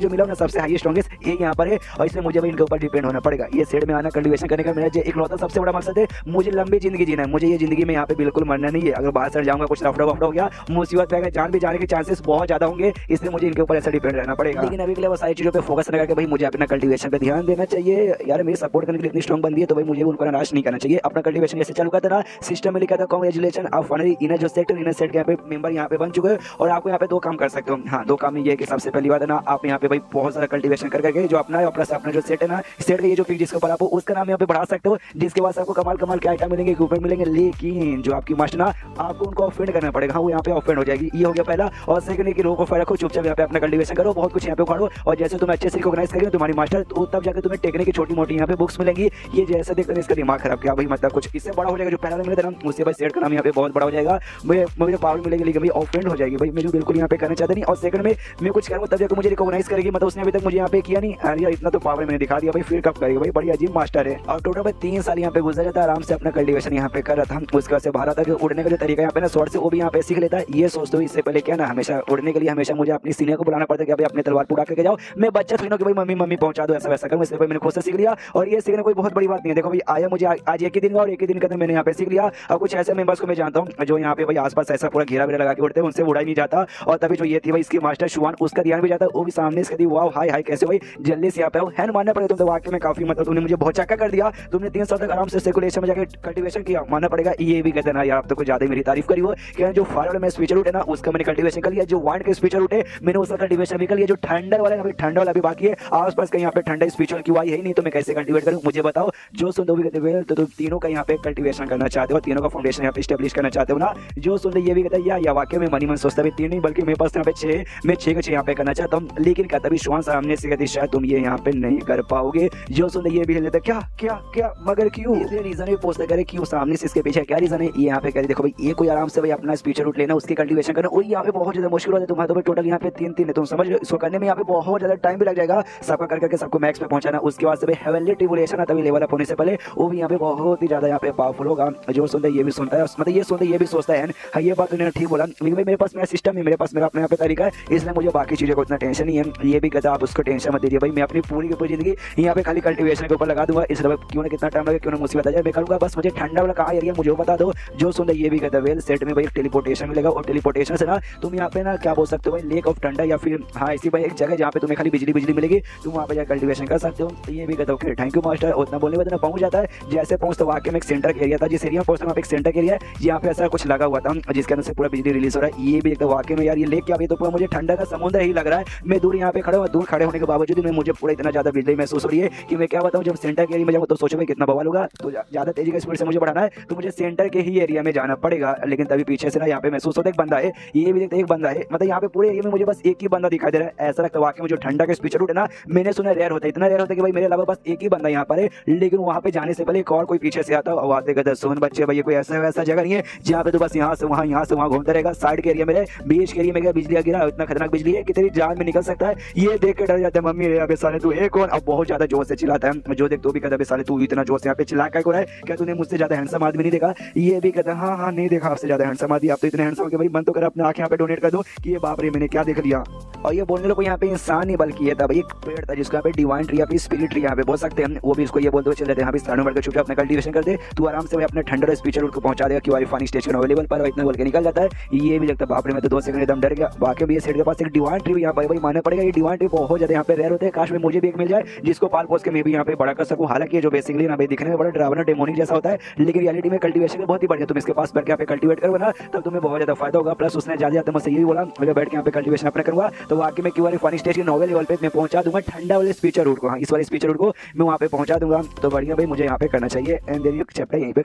जो मिला ना सबसे हाईएस्ट स्ट्रॉन्गेस्ट एक यहाँ पर है। और इसलिए मुझे भी इनके ऊपर डिपेंड होना पड़ेगा। ये सेट में आना कल्टीवेशन करने का मेरा जो इकलौता सबसे बड़ा मकसद है, मुझे लंबी जिंदगी जीना है। मुझे ये जिंदगी में यहाँ पे बिल्कुल मरना नहीं है। अगर बाहर से जाऊंगा कुछ रफड़ा वफड़ा हो गया मुसीबत पे जान भी जाने के चांसेस बहुत ज्यादा होंगे, इसलिए मुझे इनके ऊपर ऐसा डिपेंड रहना पड़ेगा। लेकिन अभी के लिए वो सारी चीजों पे फोकस रखा कि भाई मुझे अपना कल्टीवेशन पे ध्यान देना चाहिए। यार मेरी सपोर्ट करने के लिए इतनी स्ट्रॉन्ग बंदी है तो भाई मुझे उनको निराश नहीं करना चाहिए। अपना कल्टीवेशन जैसे चालू करता ना सिस्टम में लिखा था कांग्रेचुलेशन आप फाइनली इनर जो सेक्टर इनर सेट के यहाँ पे मेंबर यहाँ पे बन चुके हैं। और आपको यहाँ पे 2 काम कर सकते हो। हाँ 2 काम ये है कि सबसे पहली बात है ना आप यहाँ पे भाई बहुत सारा कल्टीवेशन करके जो अपना अपना जो सेट है ना सेट का ये जो पिक जिसके ऊपर आप उसका नाम यहाँ पे बढ़ा सकते हो, जिसके बाद आपको कमाल के आइटम मिलेंगे, इक्विपमेंट मिलेंगे। लेकिन जो आपकी मास्टर ना आपको उनको ऑफेंड करना पड़ेगा। हाँ वो यहाँ पे ऑफेंड हो जाएगी, ये हो गया पहला। और सेकंड है कि लोगों को फायदा रखो, चुपचाप यहाँ पे अपना कल्टीवेशन करो, बहुत कुछ यहाँ पे उखाड़ो। और जैसे तुम अच्छे से रिकॉग्नाइज करेंगे तुम्हारी मास्टर तो तब जाकर तुम्हें टेक्निक की छोटी मोटी यहाँ पे बुक्स मिलेंगी। ये जैसे देखते हैं इसका दिमाग खराब किया भाई, मतलब कुछ इससे बड़ा हो जाएगा। जो पहला मिला था ना उससे भाई सेट का नाम यहाँ पे बहुत बड़ा हो जाएगा, मुझे पावर मिलेगी लेकिन भाई ऑफेंड हो जाएगी भाई, मैं जो बिल्कुल यहाँ पे करना चाहता नहीं। और सेकंड में मैं कुछ करूँगा तब जाकर मुझे रिकॉग्नाइज करेगी, मतलब उसने अभी तक मुझे यहाँ पे किया नहीं। अरे यार इतना तो पावर मैंने दिखा दिया भाई, फिर कब करेगा भाई, बड़ी अजीब मास्टर है। और टोटल भाई 3 साल यहाँ पे गुजर जाता है आराम से अपना कल्टीवेशन यहाँ पे कर रहा था। उसके बाद से बाहर आता है उड़ने का जो तरीका यहाँ पे ना शॉर्ट से वो भी यहाँ पे सीख लेता है। ये सोचते हो इससे पहले क्या ना हमेशा उड़ने के लिए हमेशा मुझे अपनी सीनियर को बुलाना पड़ता है कि भाई अपने तलवार उड़ा करके जाओ। मैं बच्चा थोड़ी ना कि भाई मम्मी पहुंचा दो ऐसा वैसा करूँ, इसलिए मैंने खुद से सीख लिया। और ये सीखना कोई बहुत बड़ी बात नहीं है। देखो भाई आया मुझे आज एक ही दिन का और एक ही दिन का मैंने यहाँ पे सीख लिया। और कुछ ऐसे मेंबर्स को मैं जानता हूँ जो यहाँ पे भाई आसपास ऐसा पूरा घेरा लगा के उड़ते हैं, उनसे उड़ा नहीं जाता। और तभी जो ये थी भाई इसकी मास्टर शुआन उसका ध्यान भी जाता है, वो भी सामने इसके दी वाह हाय कैसे भाई जल्दी से यहाँ पे हैंड मारना पड़ेगा। तुम तो वाकई में काफी मतलब तुमने मुझे बहुत चक्का कर दिया। तुमने 3 साल तक आराम से सर्कुलेशन में जाकर कल्टीवेशन किया, मानना पड़ेगा। ये भी कहते ना यार आप तो कुछ ज्यादा मेरी तारीफ करी हो कि जो फायर में स्पीचर उठे ना उसका मैंने कल्टीवेशन कर लिया, जो वाइंड के स्पीचर उठे मैंने उसका कल्टीवेशन भी कर लिया, जो ठंडर वाला है ठंडर वाला भी बाकी है। आसपास का यहाँ पे ठंडा स्पीचर क्यों आई है नहीं तो मैं कैसे कल्टीवेट करूँ मुझे बताओ। जो सुन भी कहते हुए तो तुम तीनों का यहाँ पे कल्टीवेशन करना चाहते हो, तीनों का फाउंडेशन यहाँ पे स्टेब्लिश करना चाहते हो ना। जो सुन ये भी कहता है या वाकई में मनी मन सोचता है 3 नहीं बल्कि मेरे पास यहाँ पे 6 मैं 6 के 6 यहाँ पे करना चाहता हूँ। लेकिन कहता भी शुआन सामने से कहती शायद तुम ये यहाँ पे नहीं कर पाओगे। जो सुन ये भी लेता क्या क्या क्या मगर क्यों, इसलिए रीजन भी पूछते करे क्यों सामने से इसके पीछे क्या रीजन है। ये यहाँ पे कह देखो भाई ये कोई आराम से भाई अपना स्पीचर रूट लेना उसकी कल्टीवेशन करना वही यहाँ पे बहुत ज्यादा मुश्किल होता है। तुम्हारे तो टोटल यहाँ पे 3 है, तुम समझ लो इसको करने में यहाँ पे बहुत ज्यादा टाइम भी लग जाएगा सबका करके सबको मैक्स पे पहुंचाना। उसके बाद से हेवनली ट्रिबुलेशन आता है लेवल अप होने से पहले, वो भी यहाँ पे बहुत ही ज्यादा यहाँ पे पावरफुल होगा। जो सुनता है ये भी सुनता है, मतलब ये सुनता है ये भी सोचता है। हाँ ये बात उन्होंने ठीक बोला, लेकिन भाई मेरे पास मेरा सिस्टम है, मेरे पास मेरा अपने यहाँ पे तरीका है, इसलिए मुझे बाकी चीजों को इतना टेंशन नहीं है। ये भी कहता आप उसको टेंशन मत दीजिए भाई, मैं अपनी पूरी की पूरी जिंदगी यहाँ पे खाली कल्टीवेशन के ऊपर लगा दूंगा। इसलिए क्यों ना कितना टाइम लगे क्यों ना मुसीबत आ जाए मैं करूँगा, बस मुझे ठंडा वाला कहाँ एरिया मुझे बता दो। जो सुनता है ये भी कहता है वेल सेट में भाई टेलीपोर्टेशन मिलेगा और टेलीपोर्टेशन से ना तुम यहाँ पे ना क्या बोल सकते हो भाई लेक ऑफ ठंडा या फिर हाँ इसी भाई एक जगह जहाँ पे तुम्हें खाली बिजली मिलेगी तुम वहाँ पे जाकर कल्टीवेशन कर सकते हो। तो ये भी कहता हूँ थैंक यू मास्टर, उतना बोलने में पहुंच जाता है। जैसे पहुंचता वाकई में एक सेंटर एरिया था, जिस एरिया में पहुंचता वहाँ पे एक सेंटर एरिया है यहाँ पे ऐसा कुछ लगा हुआ था जिसके अंदर से पूरा बिजली रिलीज हो रहा है। ये भी एकदम वाकई में यार ये लेक क्या भी तो पूरा मुझे ठंडा का समुद्र ही लग रहा है। मैं दूर यहाँ पे खड़ा हुआ, दूर खड़े होने के बावजूद मैं मुझे पूरा इतना ज्यादा बिजली महसूस हो रही है कि में क्या बताऊँ, जब सेंटर के एरिया में जाऊँ तो सोचो भाई कितना बवाल होगा। तो ज़्यादा तेजी का स्पीड से मुझे बढ़ाना है तो मुझे सेंटर के ही एरिया में जाना पड़ेगा। लेकिन तभी पीछे से ना यहाँ पे महसूस होता है एक बंदा है, ये भी देखते एक बंदा है, मतलब यहाँ पे पूरे एरिया में मुझे बस एक ही बंदा दिखाई दे रहा है। ऐसा लगता है वाकई में जो ठंडा का स्पीड रूट है ना, मैंने सुना रेयर होता है, इतना रेयर होता है कि भाई मेरे अलावा बस एक ही बंदा यहाँ पर है। लेकिन वहाँ पे जाने से पहले एक और कोई पीछे से आता है, आवाज देगा सुन बच्चे भाई, कोई ऐसा वैसा जगह नहीं है जहाँ पे तो बस यहाँ से वहाँ घूमता रहेगा। साइड के एरिया में बीच के एरिया में बिजली गिरा, इतना खतरनाक बिजली है कि तेरी जान में निकल सकता है। ये देख के डर जाते हैं मम्मी, अबे साले तू एक और। अब बहुत ज्यादा जोर से चिल्लाता है, जो देख तो भी कहता है साले तू इतना जोर से यहाँ पे चिल्ला क्या हो रहा है, क्या तूने मुझसे ज्यादा हैंडसम आदमी नहीं देखा? ये भी कहता है हाँ हाँ नहीं देखा आपसे ज्यादा हैंडसम आदमी, आप तो इतने हैंडसम हो कि भाई मन तो कर अपने आंखें यहाँ पे डोनेट कर दो कि ये बाप रे मैंने क्या देख लिया। और ये बोलने को यहाँ पे इंसान नहीं बल्कि ये था भाई एक पेड़ था जिसको यहाँ पे डिवाइन ट्री या फिर स्पिरिट ट्री यहाँ पे बोल सकते हैं। वो भी इसको ये बोलते हुए चल रहे थे यहाँ पे स्टार्ट बढ़कर चुपचाप अपने कल्टीवेशन करते तू आराम से अपने ठंडर स्पीचर को पहुंचा देगा कि वाली स्टेज के अवेलेबल पर इतना बोल के निकल जाता है। ये भी लगता है बाप रे मैं तो 2 सेकंड एकदम डर गया। बाकी भी ये सेट के पास एक डिवाइन ट्री यहाँ पे भाई मानना पड़ेगा, ये डिवाइन ट्री बहुत ज्यादा यहाँ पे रेयर होते हैं। काश में मुझे भी एक मिल जाए जिसको पाल पोस के मैं भी यहाँ पे बड़ा कर सकूँ। हालांकि जो बेसिकली ना भाई दिखने में बड़ा ड्रावना डेमोनिक जैसा होता है, लेकिन रियलिटी में कल्टीवेशन बहुत ही बढ़िया। तुम इसके पास बैठ के यहाँ पे कल्टीवेट करो ना तब तुम्हें बहुत ज्यादा फायदा होगा। प्लस उसने ज्यादा मुझसे यही बोला अगर बैठ के यहाँ पे कल्टीवेशन अपना करूंगा तो वाकई में वाली फनी स्टेज के नोवेल लेवल पे मैं पहुंचा दूंगा ठंडा वाले स्पीचर रूट को। हाँ इस वाले स्पीचर रूट को मैं वहाँ पे पहुंचा दूंगा। तो बढ़िया भाई मुझे यहाँ पे करना चाहिए। एंड देन ये चैप्टर यहीं पे